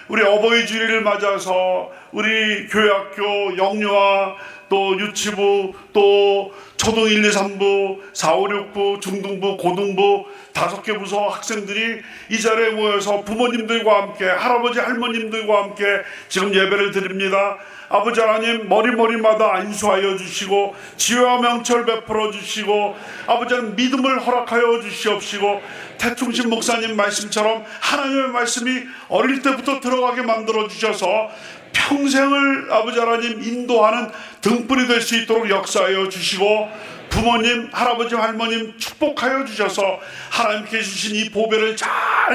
우리 어버이 주일을 맞아서 우리 교회학교 영유아 또 유치부 또 초등 1, 2, 3부 4, 5, 6부 중등부 고등부 5개 부서 학생들이 이 자리에 모여서 부모님들과 함께 할아버지 할머님들과 함께 지금 예배를 드립니다. 아버지 하나님 머리마다 안수하여 주시고 지혜와 명철 베풀어 주시고, 아버지 하나님 믿음을 허락하여 주시옵시고, 태충신 목사님 말씀처럼 하나님의 말씀이 어릴 때부터 들어가게 만들어 주셔서 평생을 아버지 하나님 인도하는 등불이 될 수 있도록 역사하여 주시고, 부모님 할아버지 할머님 축복하여 주셔서 하나님께 주신 이 보배를 잘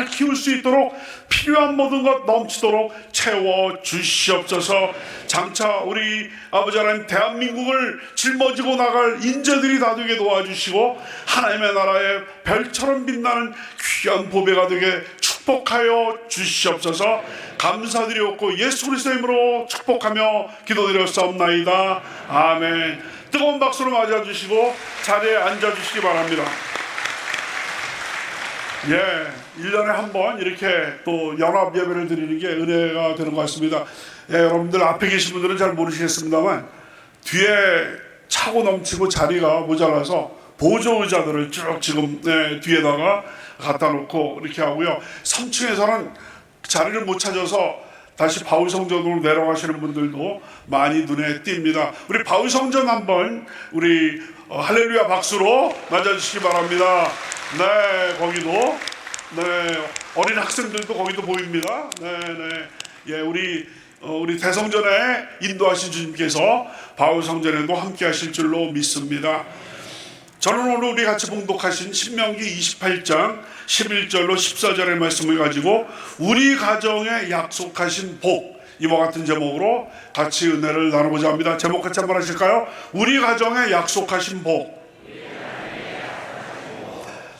키울 수 있도록 필요한 모든 것 넘치도록 채워 주시옵소서. 장차 우리 아버지 하나님 대한민국을 짊어지고 나갈 인재들이 다 되게 도와주시고, 하나님의 나라의 별처럼 빛나는 귀한 보배가 되게 축복하여 주시옵소서. 감사드리옵고 예수 그리스도의 이름으로 축복하며 기도드렸사옵나이다. 아멘. 뜨거운 박수로 맞아주시고 자리에 앉아주시기 바랍니다. 1년에 한 번 이렇게 또 연합 예배를 드리는 게 은혜가 되는 것 같습니다. 여러분들 앞에 계신 분들은 잘 모르시겠습니다만 뒤에 차고 넘치고 자리가 모자라서 보조 의자들을 쭉 지금 뒤에다가 갖다 놓고 이렇게 하고요. 3층에서는 자리를 못 찾아서 다시 바울성전으로 내려가시는 분들도 많이 눈에 띕니다. 우리 바울성전 한번 우리 할렐루야 박수로 맞아주시기 바랍니다. 네, 거기도 어린 학생들도 거기도 보입니다. 우리 대성전에 인도하신 주님께서 바울성전에도 함께하실 줄로 믿습니다. 저는 오늘 우리 같이 봉독하신 신명기 28장 11절로 14절의 말씀을 가지고 우리 가정에 약속하신 복, 이와 같은 제목으로 같이 은혜를 나눠보자 합니다. 제목 같이 한번 하실까요? 우리 가정에 약속하신 복.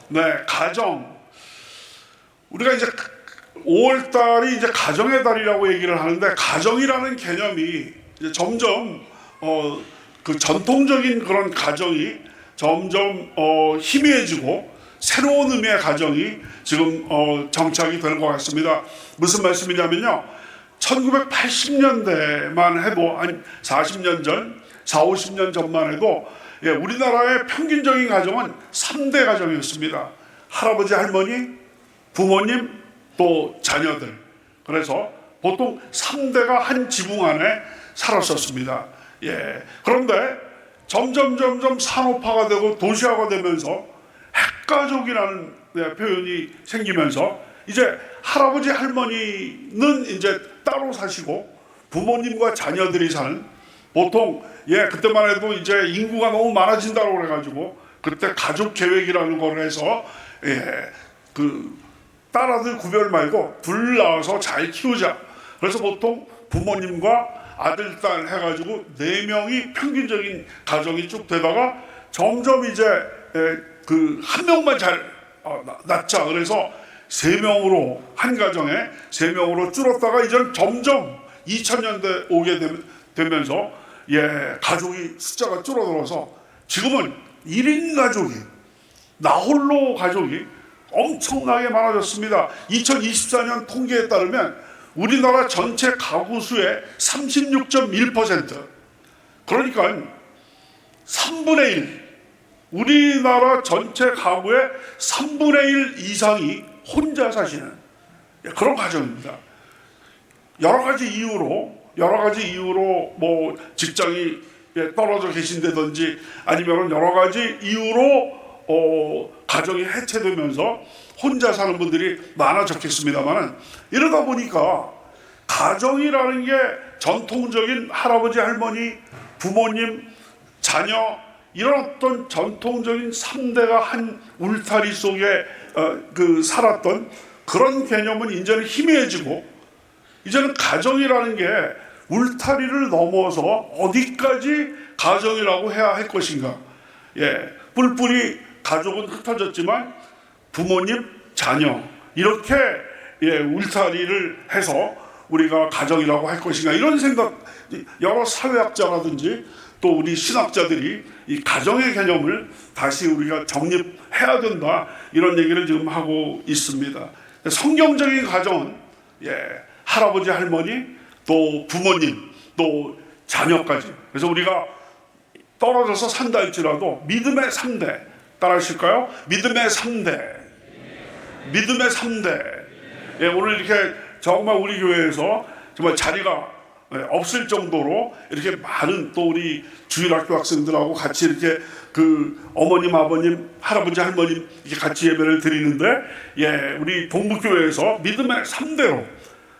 네, 가정. 우리가 이제 5월달이 이제 가정의 달이라고 얘기를 하는데, 가정이라는 개념이 이제 점점 그 전통적인 그런 가정이 점점 희미해지고 새로운 의미의 가정이 지금 정착이 되는 것 같습니다. 무슨 말씀이냐면요, 1980년대만 해도 한 40년 전, 40-50년 전만 해도 우리나라의 평균적인 가정은 3대 가정이었습니다. 할아버지 할머니, 부모님, 또 자녀들. 그래서 보통 3대가 한 지붕 안에 살았었습니다. 그런데 점점 산업화가 되고 도시화가 되면서 핵가족이라는 표현이 생기면서 이제 할아버지 할머니는 이제 따로 사시고 부모님과 자녀들이 사는, 보통 그때만 해도 이제 인구가 너무 많아진다고 그래가지고 그때 가족 계획이라는 걸 해서 그 딸아들 구별 말고 둘 낳아서 잘 키우자. 그래서 보통 부모님과 아들, 딸 해가지고 4명이 평균적인 가정이 쭉 되다가 점점 이제 그 한 명만 잘 낳자. 그래서 3명으로, 한 가정에 3명으로 줄었다가 이제는 점점 2000년대 오게 되면서 가족이 숫자가 줄어들어서 지금은 1인 가족이, 나홀로 가족이 엄청나게 많아졌습니다. 2024년 통계에 따르면 우리나라 전체 가구 수의 36.1%, 그러니까 3분의 1, 우리나라 전체 가구의 3분의 1 이상이 혼자 사시는, 그런 가정입니다. 여러 가지 이유로 뭐 직장이 떨어져 계신다든지 아니면 여러 가지 이유로 가정이 해체되면서 혼자 사는 분들이 많아졌겠습니다만, 이러다 보니까 가정이라는 게 전통적인 할아버지, 할머니, 부모님, 자녀, 이런 어떤 전통적인 3대가 한 울타리 속에 살았던 그런 개념은 이제는 희미해지고, 이제는 가정이라는 게 울타리를 넘어서 어디까지 가정이라고 해야 할 것인가. 뿔뿔이 가족은 흩어졌지만 부모님, 자녀, 이렇게 울타리를 해서 우리가 가정이라고 할 것인가, 이런 생각, 여러 사회학자라든지 또 우리 신학자들이 이 가정의 개념을 다시 우리가 정립해야 된다, 이런 얘기를 지금 하고 있습니다. 성경적인 가정은 할아버지, 할머니, 또 부모님, 또 자녀까지. 그래서 우리가 떨어져서 산다 할지라도 믿음의 3대, 따라 하실까요? 믿음의 3대. 믿음의 3대. 오늘 이렇게 정말 우리 교회에서 정말 자리가 없을 정도로 이렇게 많은 또 우리 주일학교 학생들하고 같이 이렇게 어머님, 아버님, 할아버지, 할머님 이렇게 같이 예배를 드리는데, 우리 동북교회에서 믿음의 3대로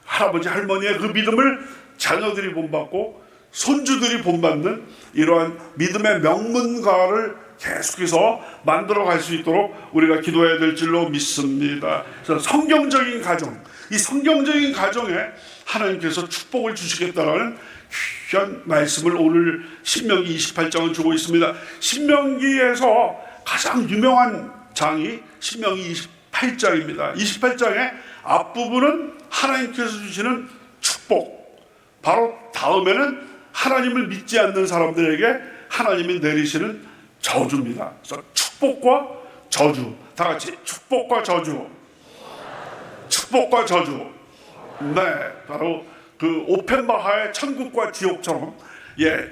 할아버지, 할머니의 그 믿음을 자녀들이 본받고 손주들이 본받는 이러한 믿음의 명문가를 계속해서 만들어 갈 수 있도록 우리가 기도해야 될 줄로 믿습니다. 그래서 성경적인 가정, 이 성경적인 가정에 하나님께서 축복을 주시겠다라는 귀한 말씀을 오늘 신명기 28장은 주고 있습니다. 신명기에서 가장 유명한 장이 신명기 28장입니다. 28장의 앞부분은 하나님께서 주시는 축복, 바로 다음에는 하나님을 믿지 않는 사람들에게 하나님이 내리시는 저주입니다. 그래서 축복과 저주, 다 같이 축복과 저주, 축복과 저주. 바로 오펜바하의 천국과 지옥처럼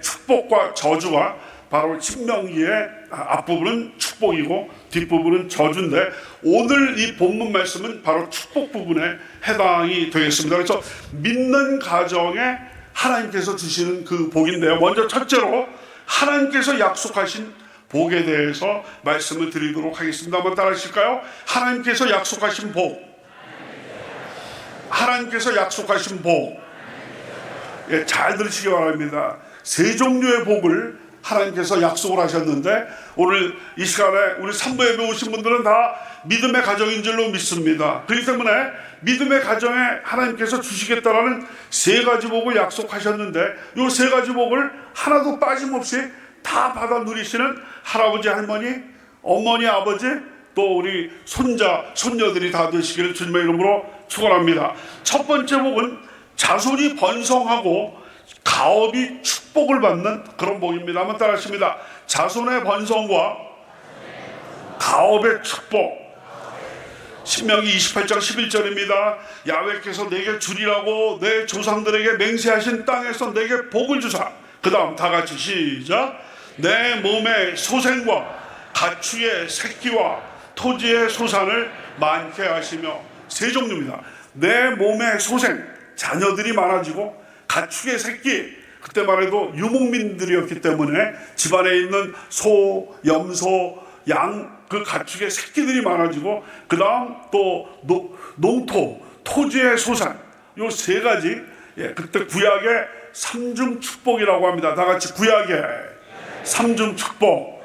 축복과 저주가 바로 신명기의 앞부분은 축복이고 뒷부분은 저주인데, 오늘 이 본문 말씀은 바로 축복 부분에 해당이 되겠습니다. 그래서 믿는 가정에 하나님께서 주시는 그 복인데요, 먼저 첫째로 하나님께서 약속하신 복에 대해서 말씀을 드리도록 하겠습니다. 한번 따라 하실까요? 하나님께서 약속하신 복. 하나님께서 약속하신 복. 잘 들으시기 바랍니다. 세 종류의 복을 하나님께서 약속을 하셨는데, 오늘 이 시간에 우리 3부 예배 오신 분들은 다 믿음의 가정인 줄로 믿습니다. 그렇기 때문에 믿음의 가정에 하나님께서 주시겠다라는 세 가지 복을 약속하셨는데, 이 세 가지 복을 하나도 빠짐없이 다 받아 누리시는 할아버지, 할머니, 어머니, 아버지, 또 우리 손자, 손녀들이 다 되시기를 주님의 이름으로 축원합니다. 첫 번째 복은 자손이 번성하고 가업이 축복을 받는 그런 복입니다. 한번 따라 하십니다. 자손의 번성과 가업의 축복. 신명기 28장 11절입니다. 야훼께서 내게 주리라고 내 조상들에게 맹세하신 땅에서 내게 복을 주사. 그 다음 다 같이 시작. 내 몸의 소생과 가축의 새끼와 토지의 소산을 많게 하시며. 세 종류입니다. 내 몸의 소생, 자녀들이 많아지고, 가축의 새끼, 그때만 해도 유목민들이었기 때문에 집안에 있는 소, 염소, 양, 그 가축의 새끼들이 많아지고, 그 다음 또 농토, 토지의 소산, 요 세 가지. 그때 구약의 삼중 축복이라고 합니다. 다 같이 구약의 삼중 축복.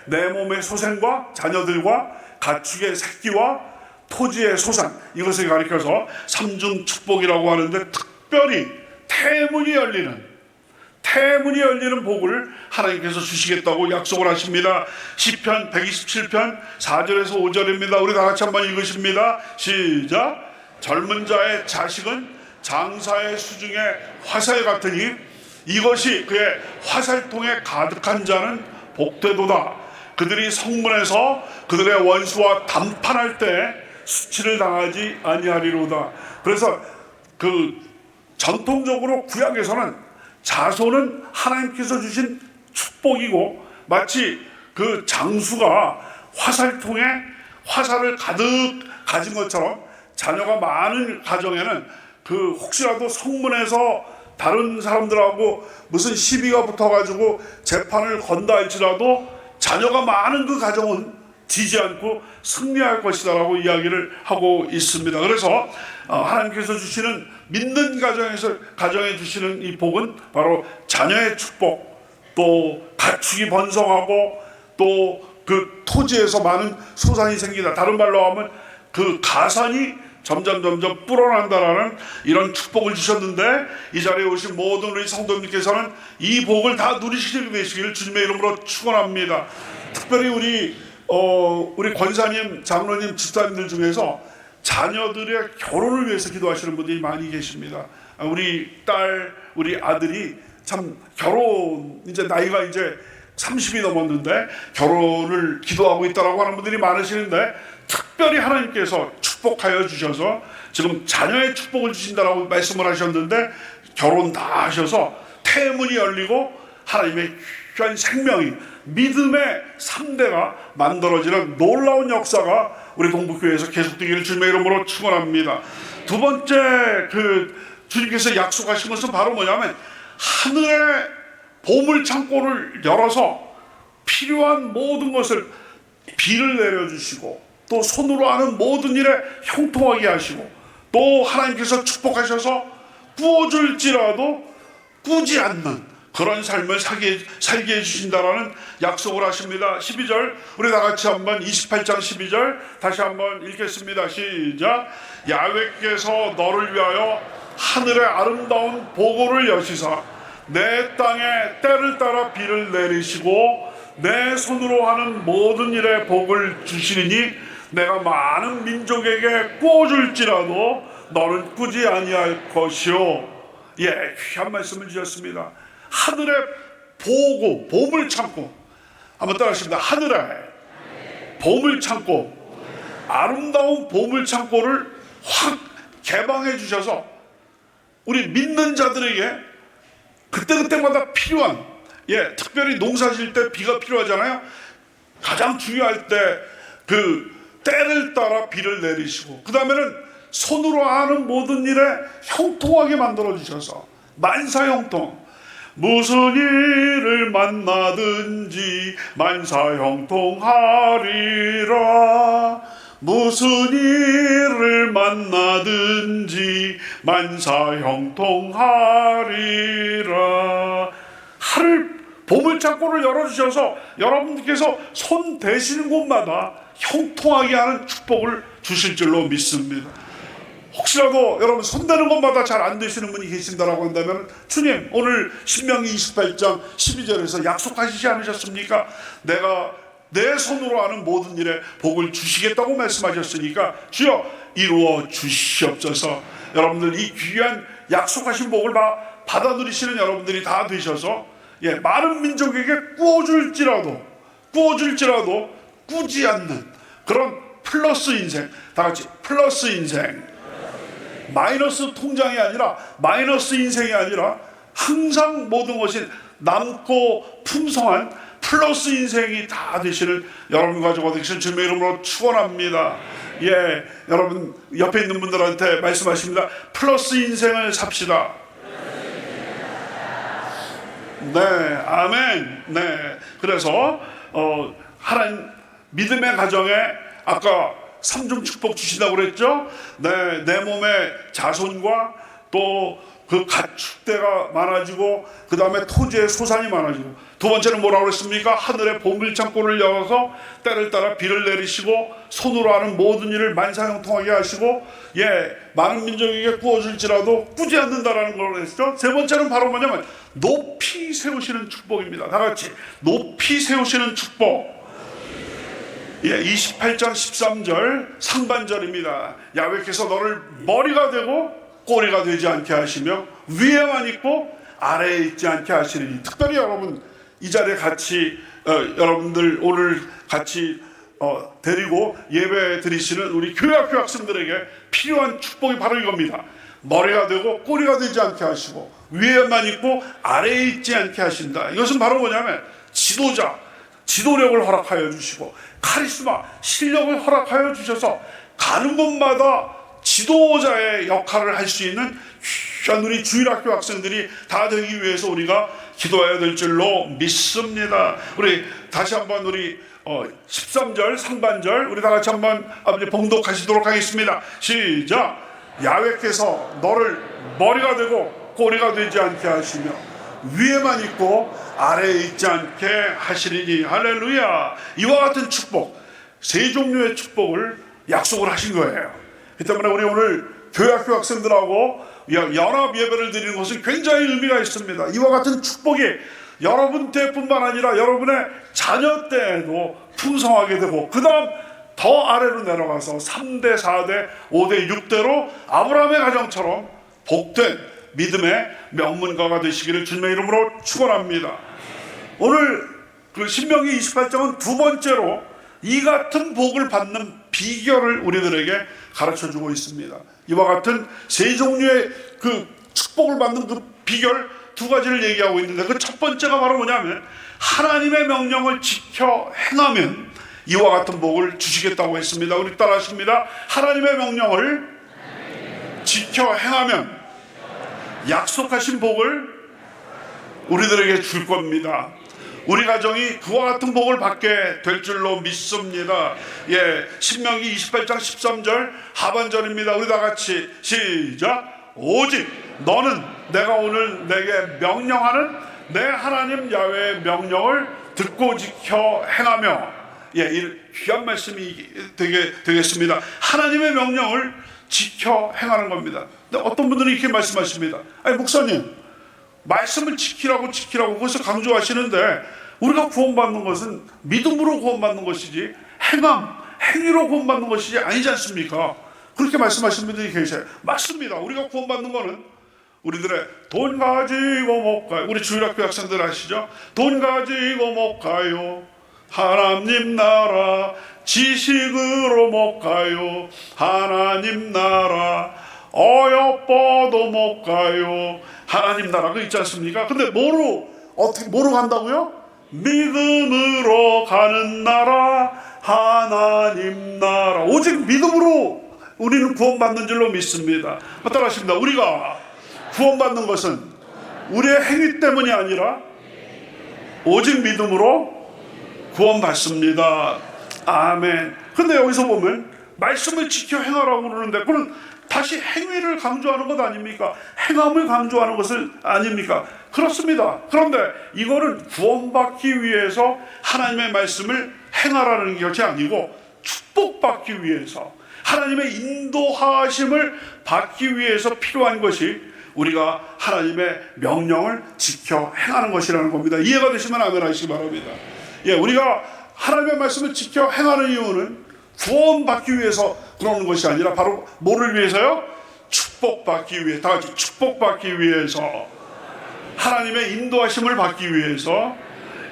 내 몸의 소생과 자녀들과 가축의 새끼와 토지의 소산, 이것을 가리켜서 삼중 축복이라고 하는데, 특별히 태문이 열리는 복을 하나님께서 주시겠다고 약속을 하십니다. 시편 127편 4절에서 5절입니다. 우리 다 같이 한번 읽으십니다. 시작. 젊은 자의 자식은 장사의 수중에 화살 같으니 이것이 그의 화살통에 가득한 자는 복되도다. 그들이 성문에서 그들의 원수와 담판할 때 수치를 당하지 아니하리로다. 그래서 전통적으로 구약에서는 자손은 하나님께서 주신 축복이고, 마치 장수가 화살통에 화살을 가득 가진 것처럼 자녀가 많은 가정에는 그 혹시라도 성문에서 다른 사람들하고 무슨 시비가 붙어가지고 재판을 건다 할지라도 자녀가 많은 그 가정은 지지 않고 승리할 것이다라고 이야기를 하고 있습니다. 그래서 하나님께서 주시는 믿는 가정에 주시는 이 복은 바로 자녀의 축복, 또 가축이 번성하고 또 그 토지에서 많은 소산이 생기다. 다른 말로 하면 그 가산이 점점 불어난다라는 이런 축복을 주셨는데, 이 자리에 오신 모든 우리 성도님께서는 이 복을 다 누리시게 되시기를 주님의 이름으로 축원합니다. 특별히 우리 권사님, 장로님, 집사님들 중에서 자녀들의 결혼을 위해서 기도하시는 분들이 많이 계십니다. 우리 딸, 우리 아들이 참 결혼 이제 나이가 이제 30이 넘었는데 결혼을 기도하고 있다라고 하는 분들이 많으시는데, 특별히 하나님께서 축복하여 주셔서 지금 자녀의 축복을 주신다라고 말씀을 하셨는데, 결혼 다 하셔서 태문이 열리고 하나님의 귀한 생명이, 믿음의 3대가 만들어지는 놀라운 역사가 우리 동북교회에서 계속되기를 주님의 이름으로 축원합니다. 두 번째 주님께서 약속하신 것은 바로 뭐냐면, 하늘의 보물 창고를 열어서 필요한 모든 것을 비를 내려주시고, 또 손으로 하는 모든 일에 형통하게 하시고, 또 하나님께서 축복하셔서 꾸어줄지라도 꾸지 않는 그런 삶을 살게 해주신다라는 약속을 하십니다. 12절 우리 다 같이 한번 28장 12절 다시 한번 읽겠습니다. 시작. 야훼께서 너를 위하여 하늘의 아름다운 보고를 여시사 내 땅에 때를 따라 비를 내리시고 내 손으로 하는 모든 일에 복을 주시리니 내가 많은 민족에게 꾸어줄지라도 너는 꾸지 아니할 것이요. 귀한 말씀을 주셨습니다. 하늘의 보고, 보물 창고. 한번 따라하십니다. 하늘의 보물 창고, 아름다운 보물 창고를 확 개방해 주셔서 우리 믿는 자들에게 그때마다 필요한, 특별히 농사 지을 때 비가 필요하잖아요. 가장 중요할 때 때를 따라 비를 내리시고, 그 다음에는 손으로 하는 모든 일에 형통하게 만들어 주셔서 만사형통, 무슨 일을 만나든지 만사형통하리라. 무슨 일을 만나든지 만사형통하리라. 하늘 보물창고를 열어주셔서 여러분께서 손 대시는 곳마다 형통하게 하는 축복을 주실 줄로 믿습니다. 혹시라도 여러분 손대는 것마다 잘 안 되시는 분이 계신다라고 한다면, 주님 오늘 신명기 28장 12절에서 약속하시지 않으셨습니까? 내가 내 손으로 하는 모든 일에 복을 주시겠다고 말씀하셨으니까 주여 이루어 주시옵소서. 여러분들 이 귀한 약속하신 복을 받아 누리시는 여러분들이 다 되셔서 많은 민족에게 꾸어줄지라도 꾸지 않는 그런 플러스 인생, 다 같이 플러스 인생, 마이너스 통장이 아니라 마이너스 인생이 아니라 항상 모든 것이 남고 풍성한 플러스 인생이 다 되시는 여러분 가족과 되시는 주님의 이름으로 축원합니다. 여러분 옆에 있는 분들한테 말씀하십니다. 플러스 인생을 삽시다. 네, 아멘. 네, 그래서 하나님 믿음의 가정에 아까 3중 축복 주신다고 그랬죠? 네, 내 몸의 자손과 또 그 가축대가 많아지고, 그 다음에 토지의 소산이 많아지고, 두 번째는 뭐라고 그랬습니까? 하늘의 보물 창고를 열어서 때를 따라 비를 내리시고 손으로 하는 모든 일을 만사형통하게 하시고, 많은 민족에게 꾸어줄지라도 꾸지 않는다라는 걸 했죠. 세 번째는 바로 뭐냐면 높이 세우시는 축복입니다. 다 같이 높이 세우시는 축복. 28장 13절 상반절입니다. 야훼께서 너를 머리가 되고 꼬리가 되지 않게 하시며 위에만 있고 아래에 있지 않게 하시리니. 특별히 여러분 이 자리에 같이 여러분들 오늘 같이 데리고 예배 드리시는 우리 교회학교 학생들에게 필요한 축복이 바로 이겁니다. 머리가 되고 꼬리가 되지 않게 하시고 위에만 있고 아래에 있지 않게 하신다. 이것은 바로 뭐냐면 지도력을 허락하여 주시고 카리스마, 실력을 허락하여 주셔서 가는 곳마다 지도자의 역할을 할 수 있는 귀한 우리 주일학교 학생들이 다 되기 위해서 우리가 기도해야 될 줄로 믿습니다. 우리 다시 한번 우리 13절 상반절 우리 다 같이 한번 아버지 봉독하시도록 하겠습니다. 시작. 야훼께서 너를 머리가 되고 꼬리가 되지 않게 하시며 위에만 있고 아래에 있지 않게 하시리니 할렐루야. 이와 같은 축복, 세 종류의 축복을 약속을 하신 거예요. 그 때문에 우리 오늘 교회학교 학생들하고 연합 예배를 드리는 것은 굉장히 의미가 있습니다. 이와 같은 축복이 여러분 때뿐만 아니라 여러분의 자녀 때에도 풍성하게 되고 그 다음 더 아래로 내려가서 3대, 4대, 5대, 6대로 아브라함의 가정처럼 복된 믿음의 명문가가 되시기를 주님의 이름으로 축원합니다. 오늘 그 신명기 28장은 두 번째로 이 같은 복을 받는 비결을 우리들에게 가르쳐주고 있습니다. 이와 같은 세 종류의 그 축복을 받는 그 비결 두 가지를 얘기하고 있는데 그 첫 번째가 바로 뭐냐면 하나님의 명령을 지켜 행하면 이와 같은 복을 주시겠다고 했습니다. 우리 따라 하십니다. 하나님의 명령을 지켜 행하면 약속하신 복을 우리들에게 줄 겁니다. 우리 가정이 그와 같은 복을 받게 될 줄로 믿습니다. 신명기 28장 13절 하반절입니다. 우리 다 같이 시작. 오직 너는 내가 오늘 내게 명령하는 내 하나님 야훼의 명령을 듣고 지켜 행하며 이 귀한 말씀이 되겠습니다. 하나님의 명령을 지켜 행하는 겁니다. 근데 어떤 분들은 이렇게 말씀하십니다. 아니 목사님, 말씀을 지키라고 그것을 강조하시는데 우리가 구원받는 것은 믿음으로 구원받는 것이지 행위로 구원받는 것이지 아니지 않습니까? 그렇게 말씀하시는 분들이 계세요. 맞습니다. 우리가 구원받는 거는 우리들의 돈 가지고 못 가요. 우리 주일학교 학생들 아시죠? 돈 가지고 못 가요. 하나님 나라 지식으로 못 가요. 하나님 나라 어여뻐도 못 가요. 하나님 나라 그 있지 않습니까? 근데 뭐로 간다고요? 믿음으로 가는 나라 하나님 나라. 오직 믿음으로 우리는 구원받는 줄로 믿습니다. 따라하십니다. 우리가 구원받는 것은 우리의 행위 때문이 아니라 오직 믿음으로 구원받습니다. 아멘. 근데 여기서 보면 말씀을 지켜 행하라고 그러는데 그건 다시 행위를 강조하는 것 아닙니까? 행함을 강조하는 것을 아닙니까? 그렇습니다. 그런데 이거는 구원받기 위해서 하나님의 말씀을 행하라는 것이 아니고 축복받기 위해서 하나님의 인도하심을 받기 위해서 필요한 것이 우리가 하나님의 명령을 지켜 행하는 것이라는 겁니다. 이해가 되시면 아멘 하시기 바랍니다. 우리가 하나님의 말씀을 지켜 행하는 이유는 구원받기 위해서 그러는 것이 아니라 바로 뭐를 위해서요? 축복받기 위해. 다 같이 축복받기 위해서, 하나님의 인도하심을 받기 위해서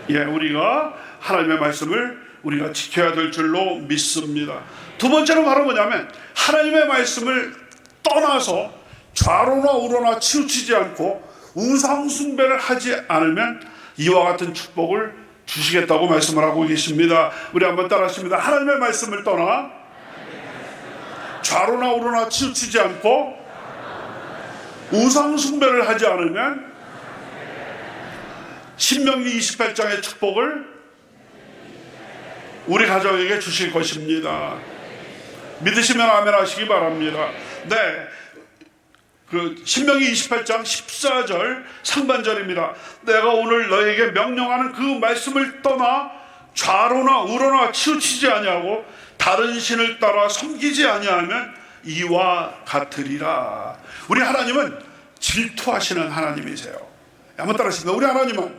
우리가 하나님의 말씀을 우리가 지켜야 될 줄로 믿습니다. 두 번째는 바로 뭐냐면 하나님의 말씀을 떠나서 좌로나 우로나 치우치지 않고 우상 숭배를 하지 않으면 이와 같은 축복을 주시겠다고 말씀을 하고 계십니다. 우리 한번 따라하십니다. 하나님의 말씀을 떠나 좌로나 우로나 치우치지 않고 우상 숭배를 하지 않으면 신명기 28장의 축복을 우리 가정에게 주실 것입니다. 믿으시면 아멘 하시기 바랍니다. 그 신명기 28장 14절 상반절입니다. 내가 오늘 너에게 명령하는 그 말씀을 떠나 좌로나 우로나 치우치지 아니하고 다른 신을 따라 섬기지 아니하면 이와 같으리라. 우리 하나님은 질투하시는 하나님이세요. 한번 따라하십니다. 우리 하나님은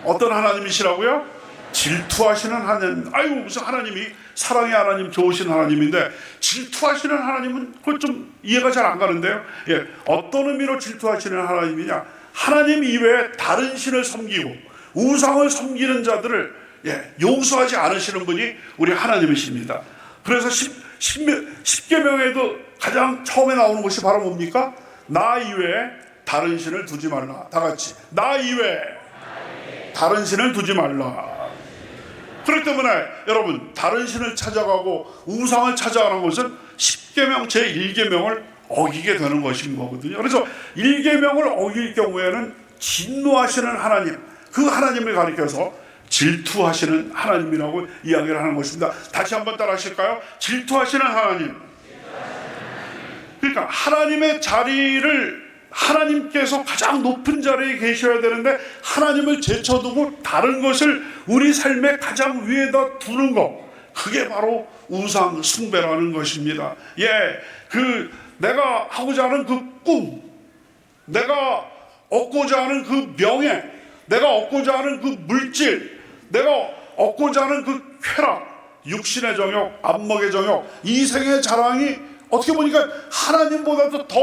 어떤 하나님이시라고요? 질투하시는 하나님. 아유, 무슨 하나님이 사랑의 하나님, 좋으신 하나님인데 질투하시는 하나님은 그건 좀 이해가 잘 안 가는데요. 어떤 의미로 질투하시는 하나님이냐? 하나님 이외에 다른 신을 섬기고 우상을 섬기는 자들을 용서하지 않으시는 분이 우리 하나님이십니다. 그래서 십계명에도 가장 처음에 나오는 것이 바로 뭡니까? 나 이외에 다른 신을 두지 말라. 다 같이 나 이외에 다른 신을 두지 말라. 그렇기 때문에 여러분, 다른 신을 찾아가고 우상을 찾아가는 것은 10계명 제1계명을 어기게 되는 것인 거거든요. 그래서 1계명을 어길 경우에는 진노하시는 하나님, 그 하나님을 가리켜서 질투하시는 하나님이라고 이야기를 하는 것입니다. 다시 한번 따라 하실까요? 질투하시는 하나님. 그러니까 하나님의 자리를 하나님께서 가장 높은 자리에 계셔야 되는데 하나님을 제쳐두고 다른 것을 우리 삶의 가장 위에다 두는 것, 그게 바로 우상 숭배라는 것입니다. 예, 내가 하고자 하는 그 꿈, 내가 얻고자 하는 그 명예, 내가 얻고자 하는 그 물질, 내가 얻고자 하는 그 쾌락, 육신의 정욕, 안목의 정욕, 이생의 자랑이 어떻게 보니까 하나님보다도 더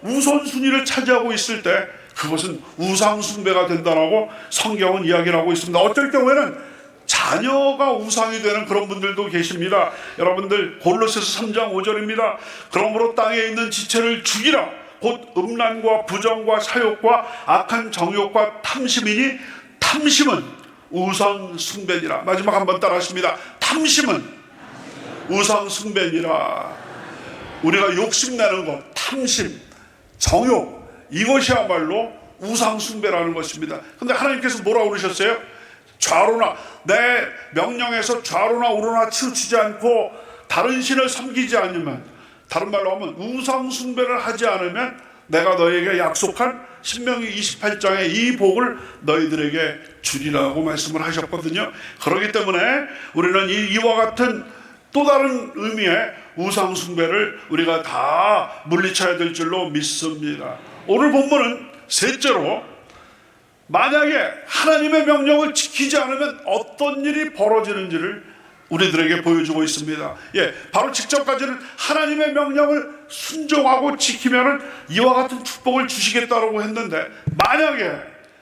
우선순위를 차지하고 있을 때 그것은 우상 숭배가 된다라고 성경은 이야기를 하고 있습니다. 어쩔 경우에는 자녀가 우상이 되는 그런 분들도 계십니다. 여러분들 골로새서 3장 5절입니다. 그러므로 땅에 있는 지체를 죽이라. 곧 음란과 부정과 사욕과 악한 정욕과 탐심이니 탐심은 우상 숭배니라. 마지막 한번 따라하십니다. 탐심은 우상 숭배니라. 우리가 욕심내는 것, 탐심, 정욕, 이것이야말로 우상 숭배라는 것입니다. 근데 하나님께서 뭐라고 그러셨어요? 좌로나, 내 명령에서 좌로나 우로나 치우치지 않고 다른 신을 섬기지 않으면, 다른 말로 하면 우상 숭배를 하지 않으면 내가 너에게 약속한 신명기 28장의 이 복을 너희들에게 주리라고 말씀을 하셨거든요. 그렇기 때문에 우리는 이와 같은 또 다른 의미의 우상 숭배를 우리가 다 물리쳐야 될 줄로 믿습니다. 오늘 본문은 셋째로, 만약에 하나님의 명령을 지키지 않으면 어떤 일이 벌어지는지를 우리들에게 보여주고 있습니다. 예, 바로 직전까지는 하나님의 명령을 순종하고 지키면은 이와 같은 축복을 주시겠다라고 했는데, 만약에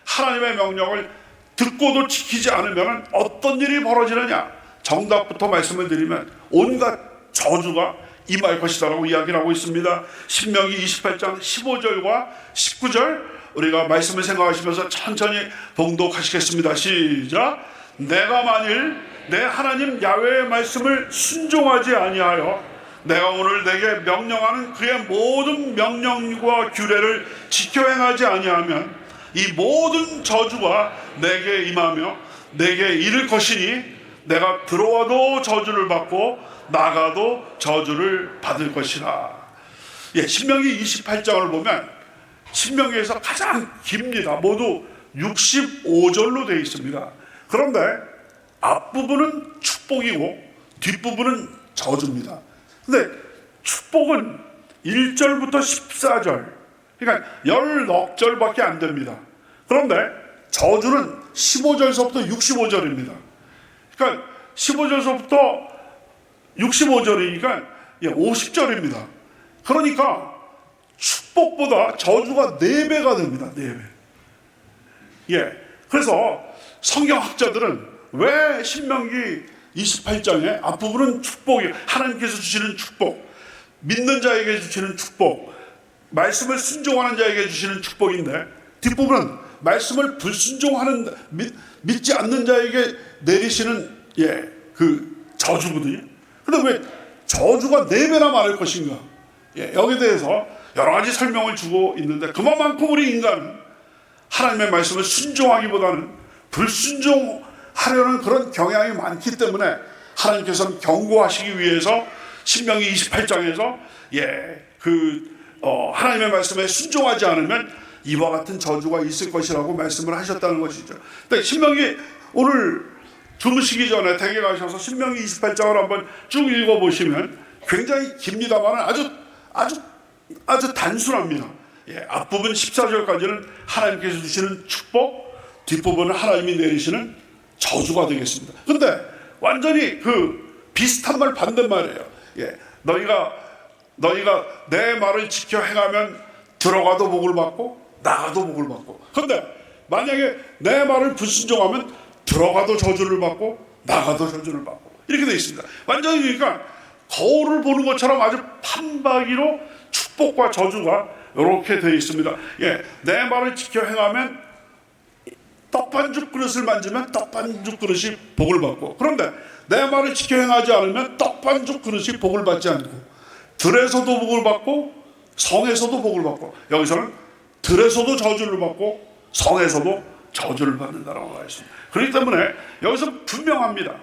하나님의 명령을 듣고도 지키지 않으면 어떤 일이 벌어지느냐? 정답부터 말씀을 드리면 온갖 저주가 임할 것이다라고 이야기를 하고 있습니다. 신명기 28장 15절과 19절 우리가 말씀을 생각하시면서 천천히 봉독하시겠습니다. 시작. 내가 만일 내 하나님 야훼의 말씀을 순종하지 아니하여 내가 오늘 내게 명령하는 그의 모든 명령과 규례를 지켜 행하지 아니하면 이 모든 저주가 내게 임하며 내게 이를 것이니 내가 들어와도 저주를 받고 나가도 저주를 받을 것이라. 예, 신명기 28장을 보면 신명기에서 가장 깁니다. 모두 65절로 되어 있습니다. 그런데 앞부분은 축복이고 뒷부분은 저주입니다. 근데 축복은 1절부터 14절, 그러니까 10넉절밖에 안 됩니다. 그런데 저주는 15절서부터 65절입니다. 그러니까 15절서부터 65절이니까 50절입니다. 그러니까 축복보다 저주가 4배가 됩니다. 4배. 예. 그래서 성경학자들은 왜 신명기 28장에 앞부분은 축복이, 하나님께서 주시는 축복, 믿는 자에게 주시는 축복, 말씀을 순종하는 자에게 주시는 축복인데 뒷부분은 말씀을 불순종하는, 믿지 않는 자에게 내리시는 그 저주거든요. 그런데 왜 저주가 4배나 많을 것인가? 여기에 대해서 여러 가지 설명을 주고 있는데, 그만큼 우리 인간은 하나님의 말씀을 순종하기보다는 불순종하려는 그런 경향이 많기 때문에 하나님께서는 경고하시기 위해서 신명기 28장에서 하나님의 말씀에 순종하지 않으면 이와 같은 저주가 있을 것이라고 말씀을 하셨다는 것이죠. 근데 신명기, 오늘 주무시기 전에 댁에 가셔서 신명기 28장을 한번 쭉 읽어보시면 굉장히 깁니다만 아주 단순합니다. 앞부분 14절까지는 하나님께서 주시는 축복, 뒷부분은 하나님이 내리시는 저주가 되겠습니다. 그런데 완전히 그 비슷한 말 반대말이에요. 너희가 내 말을 지켜 행하면 들어가도 복을 받고 나가도 복을 받고, 그런데 만약에 내 말을 불순종하면 들어가도 저주를 받고 나가도 저주를 받고, 이렇게 되어 있습니다. 완전히 그러니까 거울을 보는 것처럼 아주 판박이로 축복과 저주가 이렇게 되어 있습니다. 내 말을 지켜 행하면 떡반죽 그릇을 만지면 떡반죽 그릇이 복을 받고, 그런데 내 말을 지켜 행하지 않으면 떡반죽 그릇이 복을 받지 않고, 들에서도 복을 받고 성에서도 복을 받고, 여기서는 들에서도 저주를 받고 성에서도 저주를 받는다라고 나와 있습니다. 그렇기 때문에 여기서 분명합니다.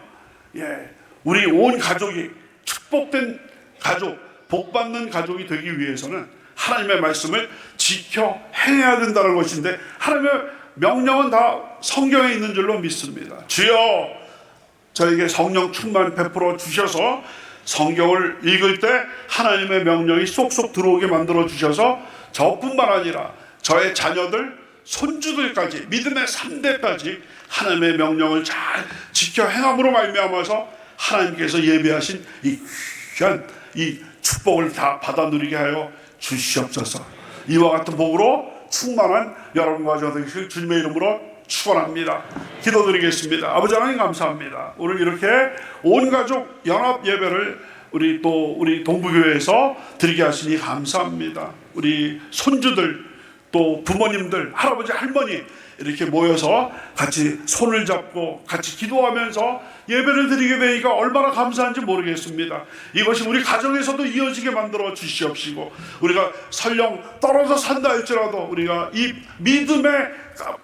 우리 온 가족이 축복된 가족, 복받는 가족이 되기 위해서는 하나님의 말씀을 지켜 행해야 된다는 것인데, 하나님의 명령은 다 성경에 있는 줄로 믿습니다. 주여 저에게 성령 충만 베풀어 주셔서 성경을 읽을 때 하나님의 명령이 쏙쏙 들어오게 만들어 주셔서 저뿐만 아니라 저의 자녀들, 손주들까지, 믿음의 3대까지 하나님의 명령을 잘 지켜 행함으로 말미암아서 하나님께서 예비하신 이 귀한 이 축복을 다 받아 누리게 하여 주시옵소서. 이와 같은 복으로 충만한 여러분과 저 되실 주님의 이름으로 축원합니다. 기도드리겠습니다. 아버지 하나님 감사합니다. 오늘 이렇게 온 가족 연합 예배를 우리 동부교회에서 드리게 하시니 감사합니다. 우리 손주들, 또 부모님들, 할아버지, 할머니 이렇게 모여서 같이 손을 잡고 같이 기도하면서 예배를 드리게 되니까 얼마나 감사한지 모르겠습니다. 이것이 우리 가정에서도 이어지게 만들어 주시옵시고, 우리가 설령 떨어져 산다 할지라도 우리가 이 믿음의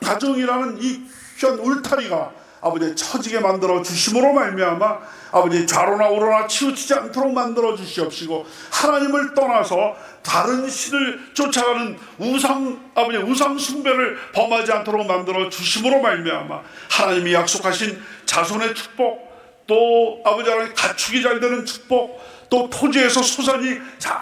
가정이라는 이 귀한 울타리가 아버지 처지게 만들어 주심으로 말미암아 아버지 좌로나 우로나 치우치지 않도록 만들어 주시옵시고, 하나님을 떠나서 다른 신을 쫓아가는 우상 숭배를 범하지 않도록 만들어 주심으로 말미암아 하나님이 약속하신 자손의 축복, 또 아버지 하나님 가축이 잘 되는 축복, 또 토지에서 소산이 잘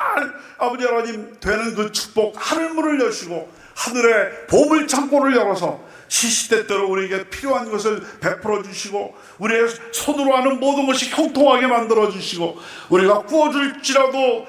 아버지 하나님 되는 그 축복, 하늘문을 여시고 하늘의 보물 창고를 열어서 시시때때로 우리에게 필요한 것을 베풀어 주시고, 우리의 손으로 하는 모든 것이 형통하게 만들어 주시고, 우리가 구워줄지라도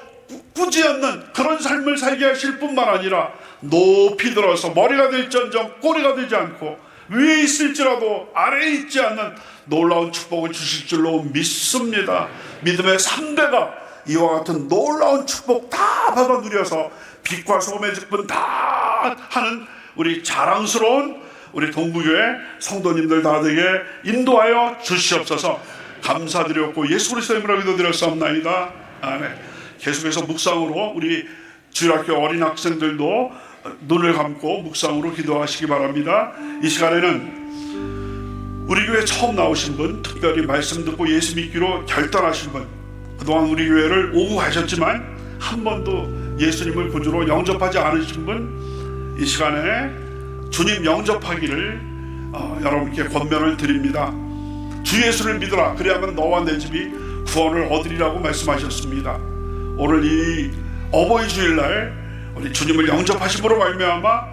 꾸지 않는 그런 삶을 살게 하실 뿐만 아니라 높이 들어서 머리가 될지언정 꼬리가 되지 않고 위에 있을지라도 아래에 있지 않는 놀라운 축복을 주실 줄로 믿습니다. 믿음의 3대가 이와 같은 놀라운 축복 다 받아 누려서 빛과 소금의 직분 다 하는 우리 자랑스러운 우리 동부교회 성도님들 다 되게 인도하여 주시옵소서. 감사드렸고 예수 그리스도의 이름으로 기도드렸사옵나이다. 아멘. 계속해서 묵상으로 우리 주일학교 어린 학생들도 눈을 감고 묵상으로 기도하시기 바랍니다. 이 시간에는 우리 교회 처음 나오신 분, 특별히 말씀 듣고 예수 믿기로 결단하신 분, 그동안 우리 교회를 오고 가셨지만 한 번도 예수님을 구주로 영접하지 않으신 분, 이 시간에 주님 영접하기를 여러분께 권면을 드립니다. 주 예수를 믿으라, 그래야만 너와 내 집이 구원을 얻으리라고 말씀하셨습니다. 오늘 이 어버이 주일날 우리 주님을 영접하심으로 말미암아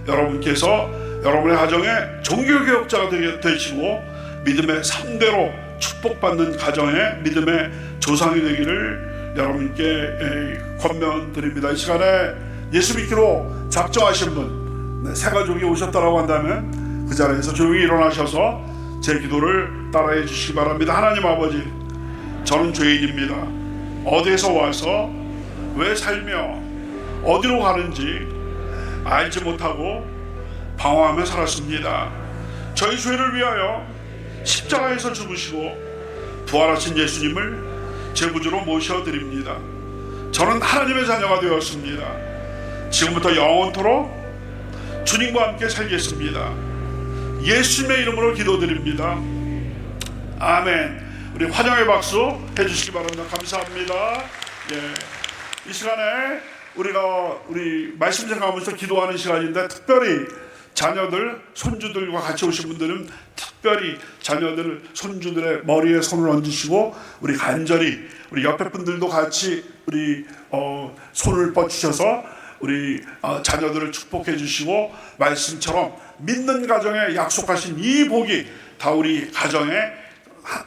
여러분께서 여러분의 가정에 종교개혁자가 되시고 믿음의 3대로 축복받는 가정의 믿음의 조상이 되기를 여러분께 권면드립니다. 이 시간에 예수 믿기로 작정하신 분, 새 가족이 오셨다라고 한다면 그 자리에서 조용히 일어나셔서 제 기도를 따라해 주시기 바랍니다. 하나님 아버지, 저는 죄인입니다. 어디에서 와서 왜 살며 어디로 가는지 알지 못하고 방황하며 살았습니다. 저희 죄를 위하여 십자가에서 죽으시고 부활하신 예수님을 제 구주로 모셔드립니다. 저는 하나님의 자녀가 되었습니다. 지금부터 영원토록 주님과 함께 살겠습니다. 예수님의 이름으로 기도드립니다. 아멘. 우리 환영의 박수 해주시기 바랍니다. 감사합니다. 이 시간에 우리 말씀 생각하면서 기도하는 시간인데, 특별히 자녀들, 손주들과 같이 오신 분들은 특별히 자녀들, 손주들의 머리에 손을 얹으시고 우리 간절히 우리 옆에 분들도 같이 우리 손을 뻗치셔서 우리 자녀들을 축복해 주시고, 말씀처럼 믿는 가정에 약속하신 이 복이 다 우리 가정에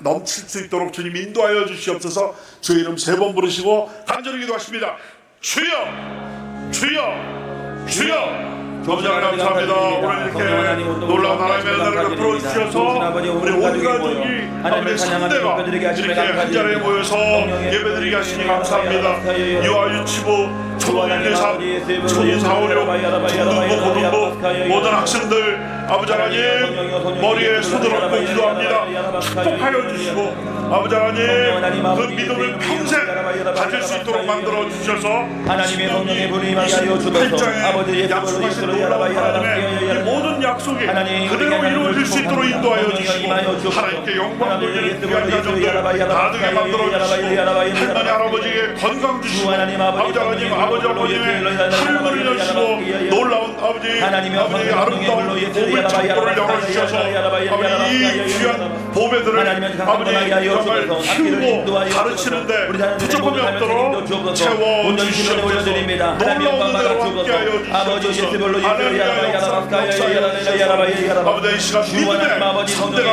넘칠 수 있도록 주님 인도하여 주시옵소서. 주의 이름 3번 부르시고 간절히 기도하십니다. 주여, 주여, 주여. 아버지 감사합니다. 오늘 이렇게 놀라운 하나님의 은혜를 베풀어 주셔서 우리 온 가족이 하나님의 3대가 이렇게 한 자리에 모여서 예배드리게 하시니 감사합니다. 유아 유치부, 초등교사, 초등 4, 5, 6, 중등부, 고등부 모든 학생들 아버지 하나님 머리에 손을 얹고 기도합니다. 축복하여 주시고 아버지 하나님 그 믿음을 평생 가질 수 있도록 만들어 주셔서 하나님의 성령의 불이 임하여 주소서. 아버지 약속하신 놀라운 하나님의 이 모든 약속이 그대로 이루어질 수 있도록 인도하여 주시고 하나님께 영광 돌리는 귀한 가정들 다되게 만들어 주시고 할머니 할아버지에게 건강 주시고 아버지 하나님 아버지 어머님의 하늘문을 여시고 놀라운 아버지 아름다운 복의 창고를 열어주셔서 아버지 이 귀한 보배들을 아버지 정말 키우고 가르치는데 부족함이 없도록 채워주시옵소서. 놀라운 은혜로 함께하여 주시옵소서. 할렐루야 역사의 아버지 이 시간 믿음의 선대가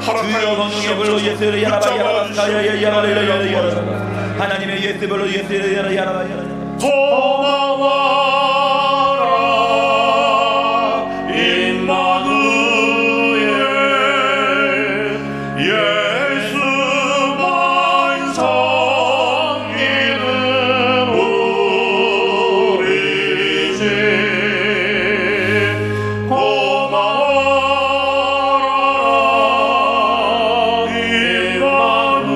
허락하여 주시옵소서. 하나님의 예수별로 고마워라 임마누엘 예수만 섬기는 우리지 고마워라 임마누엘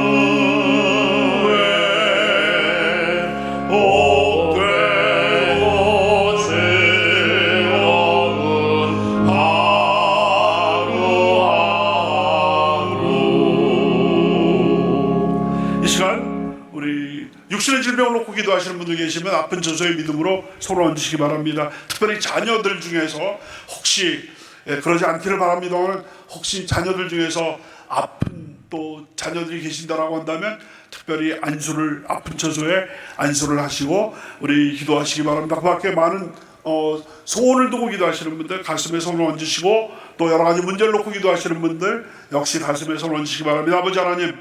복되고 즐거운 하루하루. 이 시간 우리 육신의 질병을 놓고 기도하시는 분들 계시면 아픈 저소의 믿음으로 서로 얹으시기 바랍니다. 특별히 자녀들 중에서 혹시 그러지 않기를 바랍니다. 혹시 자녀들 중에서 아픈 또 자녀들이 계신다라고 한다면 특별히 안수를 아픈 처소에 안수를 하시고 우리 기도하시기 바랍니다. 그 밖에 많은 소원을 두고 기도하시는 분들 가슴에 손을 얹으시고 또 여러 가지 문제를 놓고 기도하시는 분들 역시 가슴에 손을 얹으시기 바랍니다. 아버지 하나님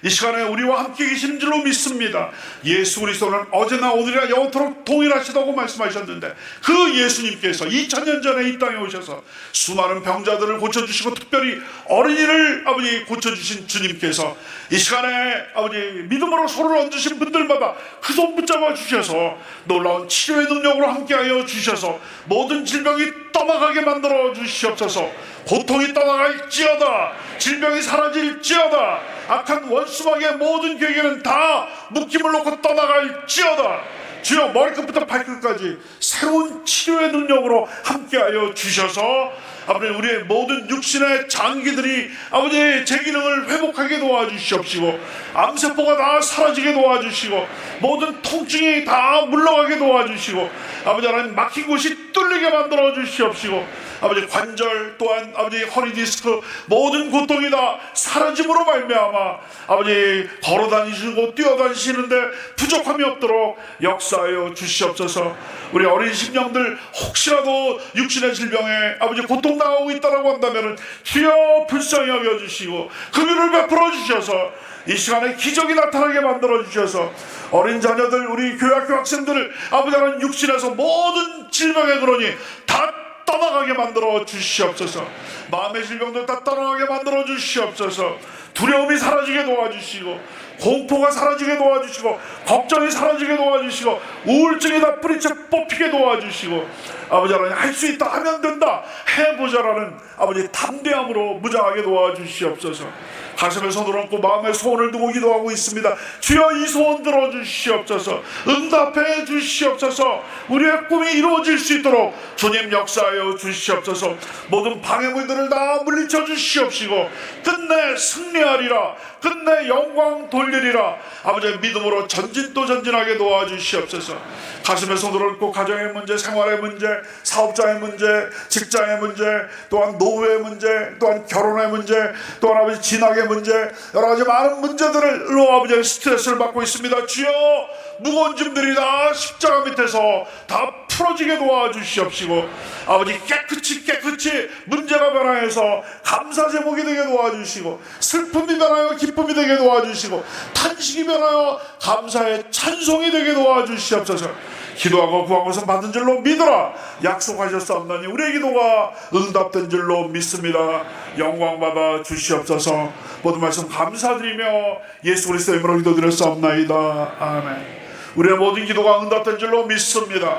이 시간에 우리와 함께 계시는 줄로 믿습니다. 예수 그리스도는 어제나 오늘이나 영원토록 동일하시다고 말씀하셨는데 그 예수님께서 2000년 전에 이 땅에 오셔서 수많은 병자들을 고쳐주시고 특별히 어린이를 아버지 고쳐주신 주님께서 이 시간에 아버지 믿음으로 손을 얹으신 분들마다 그 손 붙잡아 주셔서 놀라운 치료의 능력으로 함께하여 주셔서 모든 질병이 떠나가게 만들어 주시옵소서. 고통이 떠나갈지어다 질병이 사라질지어다 악한 원수막의 모든 계획에는 다 묶임을 놓고 떠나갈지어다. 주여 머리끝부터 발끝까지 새로운 치료의 능력으로 함께하여 주셔서 아버지 우리의 모든 육신의 장기들이 아버지의 제 기능을 회복하게 도와주시옵시고 암세포가 다 사라지게 도와주시고 모든 통증이 다 물러가게 도와주시고 아버지 하나님 막힌 곳이 뚫리게 만들어 주시옵시고 아버지 관절 또한 아버지 허리 디스크 모든 고통이 다 사라짐으로 말미암아 아버지 걸어다니시고 뛰어다니시는데 부족함이 없도록 역사하여 주시옵소서. 우리 어린 심령들 혹시라도 육신의 질병에 아버지 고통 당하고 있다라고 한다면 주여 불쌍히 여겨주시고 긍휼을 베풀어 주셔서 이 시간에 기적이 나타나게 만들어 주셔서 어린 자녀들 우리 교회학교 학생들을 아버지 하나님 육신에서 모든 질병의 근원이 다 떠나가게 만들어 주시옵소서. 마음의 질병들 다 떠나가게 만들어 주시옵소서. 두려움이 사라지게 도와주시고 공포가 사라지게 도와주시고 걱정이 사라지게 도와주시고 우울증이 다 뿌리채 뽑히게 도와주시고 아버지 하나님 할 수 있다 하면 된다 해보자라는 아버지 담대함으로 무장하게 도와주시옵소서. 가슴에 손을 얹고 마음에 소원을 두고 기도하고 있습니다. 주여 이 소원 들어주시옵소서. 응답해 주시옵소서. 우리의 꿈이 이루어질 수 있도록 주님 역사하여 주시옵소서. 모든 방해물들을 다 물리쳐 주시옵시고 끝내 승리하리라 끝내 영광 돌리리라 아버지의 믿음으로 전진 또 전진하게 도와주시옵소서. 가슴에 손을 얹고 가정의 문제 생활의 문제 사업자의 문제 직장의 문제 또한 노후의 문제 또한 결혼의 문제 또한 아버지 진학의 문제 여러 가지 많은 문제들로 아버지의 스트레스를 받고 있습니다. 주여 무거운 짐들이 다 십자가 밑에서 다 풀어지게 도와주시옵시고 아버지 깨끗이 문제가 변화해서 감사 제목이 되게 도와주시고 슬픔이 변하여 기쁨이 되게 도와주시고 탄식이 변하여 감사의 찬송이 되게 도와주시옵소서. 기도하고 구한 것은 받은 줄로 믿어라 약속하셨사옵나니 우리의 기도가 응답된 줄로 믿습니다. 영광 받아 주시옵소서. 모든 말씀 감사드리며 예수 그리스도의 이름으로 기도드렸사옵나이다. 아멘. 우리의 모든 기도가 응답된 줄로 믿습니다.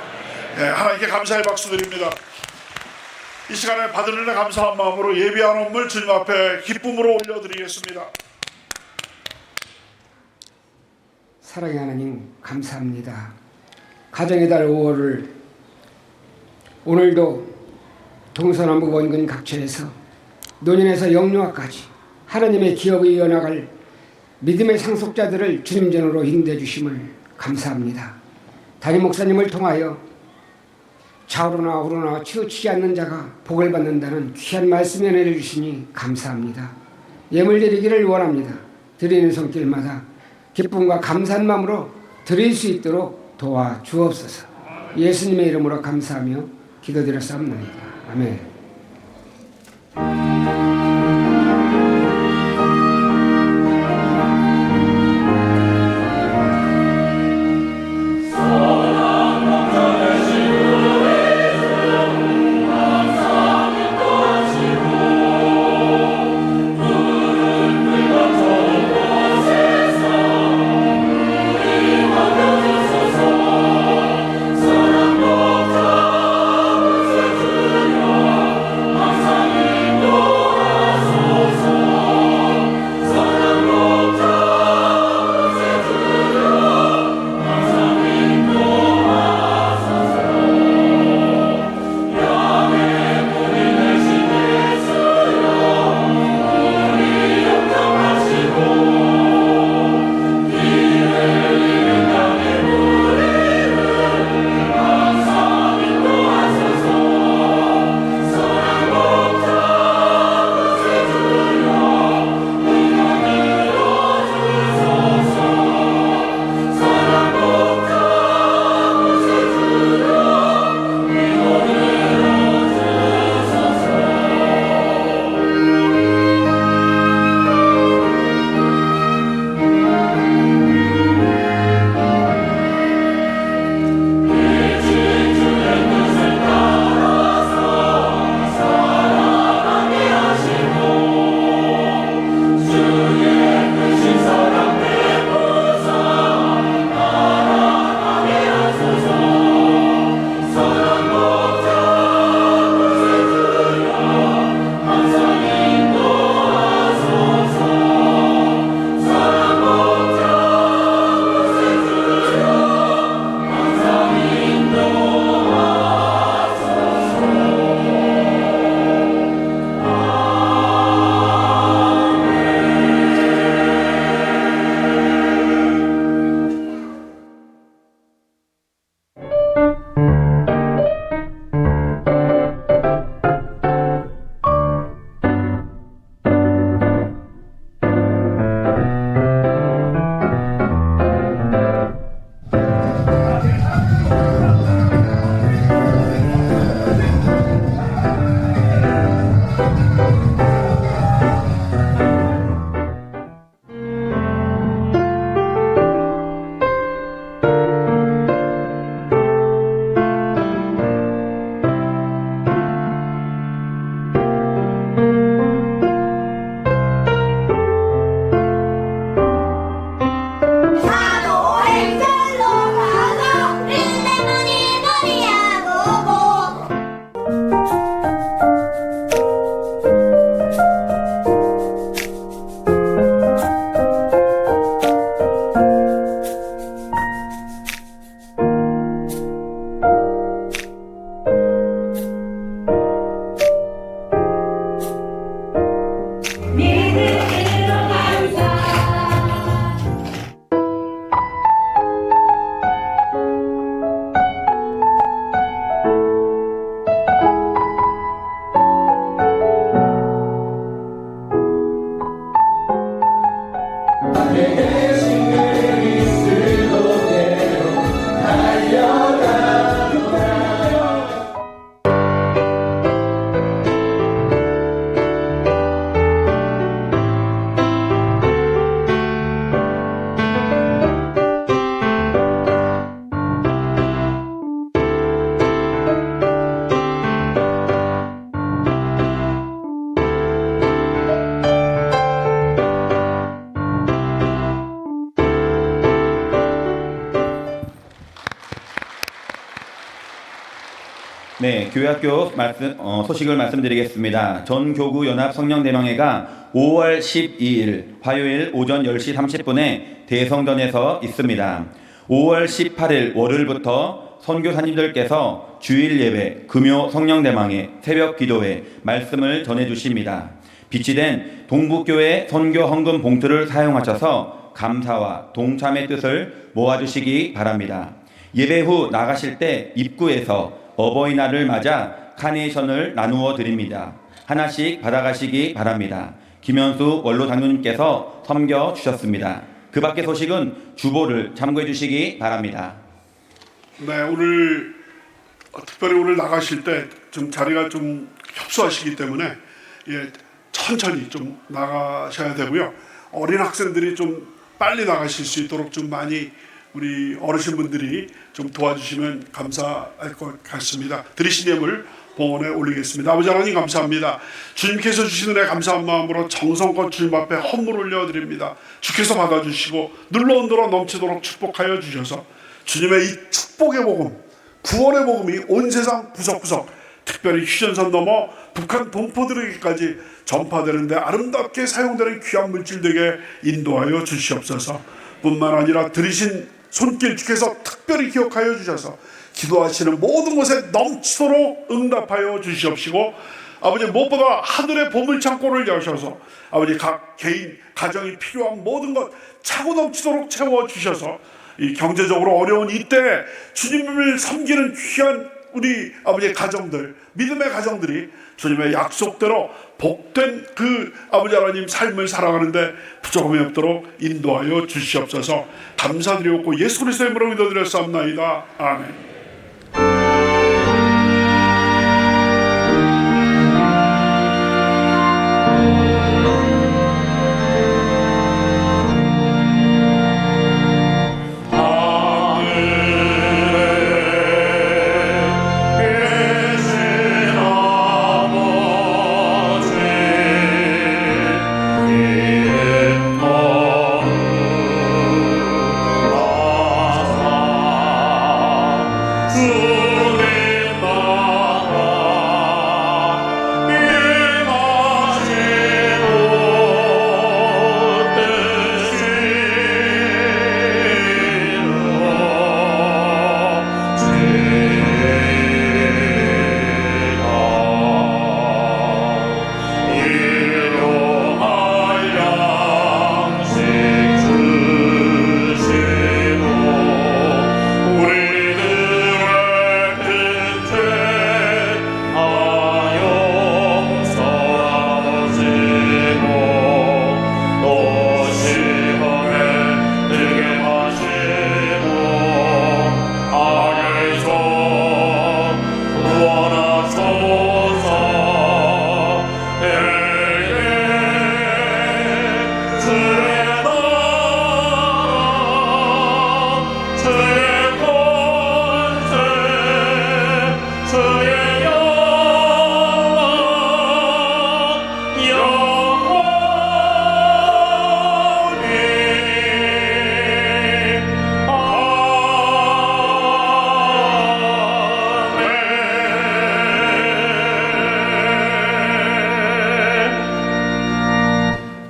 하나님께 감사의 박수 드립니다. 이 시간에 받은 은혜 감사한 마음으로 예비한 헌물 주님 앞에 기쁨으로 올려드리겠습니다. 사랑의 하나님 감사합니다. 가정의 달 5월을 오늘도 동서남북 원근 각처에서 노년에서 영유아까지 하나님의 기업을 이어나갈 믿음의 상속자들을 주님 전으로 인도해 주심을 감사합니다. 담임 목사님을 통하여 좌우로나 우로나 치우치지 않는 자가 복을 받는다는 귀한 말씀 연애를 주시니 감사합니다. 예물 드리기를 원합니다. 드리는 손길마다 기쁨과 감사한 마음으로 드릴 수 있도록 도와주옵소서. 예수님의 이름으로 감사하며 기도드렸사옵나이다. 아멘. 사랑 네, 교회학교 소식을 말씀드리겠습니다. 전교구 연합 성령대망회가 5월 12일 화요일 오전 10시 30분에 대성전에서 있습니다. 5월 18일 월요일부터 선교사님들께서 주일 예배, 금요 성령대망회, 새벽 기도회 말씀을 전해주십니다. 비치된 동북교회 선교 헌금 봉투를 사용하셔서 감사와 동참의 뜻을 모아주시기 바랍니다. 예배 후 나가실 때 입구에서 어버이날을 맞아 카네이션을 나누어 드립니다. 하나씩 받아가시기 바랍니다. 김현수 원로 장로님께서 섬겨 주셨습니다. 그 밖의 소식은 주보를 참고해 주시기 바랍니다. 네, 특별히 오늘 나가실 때 좀 자리가 좀 협소하시기 때문에 천천히 좀 나가셔야 되고요. 어린 학생들이 좀 빨리 나가실 수 있도록 좀 많이 우리 어르신분들이 좀 도와주시면 감사할 것 같습니다. 드리신 예물 봉헌에 올리겠습니다. 아버지 하나님 감사합니다. 주님께서 주신 은혜 감사한 마음으로 정성껏 주님 앞에 헌물 올려드립니다. 주께서 받아주시고 눌러온도로 넘치도록 축복하여 주셔서 주님의 이 축복의 복음, 구원의 복음이 온 세상 구석구석 특별히 휴전선 넘어 북한 동포들에게까지 전파되는데 아름답게 사용되는 귀한 물질 되게 인도하여 주시옵소서. 뿐만 아니라 들이신 손길 주께서 특별히 기억하여 주셔서 기도하시는 모든 것에 넘치도록 응답하여 주시옵시고 아버지 무엇보다 하늘의 보물창고를 여셔서 아버지 각 개인 가정이 필요한 모든 것 차고 넘치도록 채워주셔서 이 경제적으로 어려운 이때 주님을 섬기는 귀한 우리 아버지의 가정들, 믿음의 가정들이 주님의 약속대로 복된 그 아버지 하나님 삶을 살아가는데 부족함이 없도록 인도하여 주시옵소서. 감사드리옵고 예수 그리스도의 이름으로 기도드렸사옵나이다. 아멘.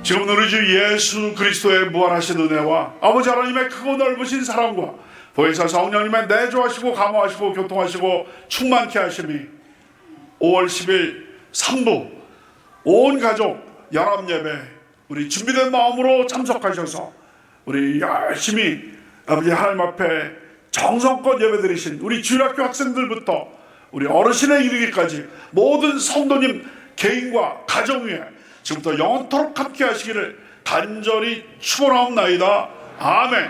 지금 우리 주 예수 그리스도의 무한하신 은혜와 아버지 하나님의 크고 넓으신 사랑과 보혜사 성령님의 내조하시고 감화하시고 교통하시고 충만케 하심이 5월 10일 3부 온 가족 연합예배 우리 준비된 마음으로 참석하셔서 우리 열심히 아버지 하나님 앞에 정성껏 예배드리신 우리 주일학교 학생들부터 우리 어르신에 이르기까지 모든 성도님 개인과 가정 위에 지금부터 영원토록 함께 하시기를 간절히 축원하옵나이다. 아멘.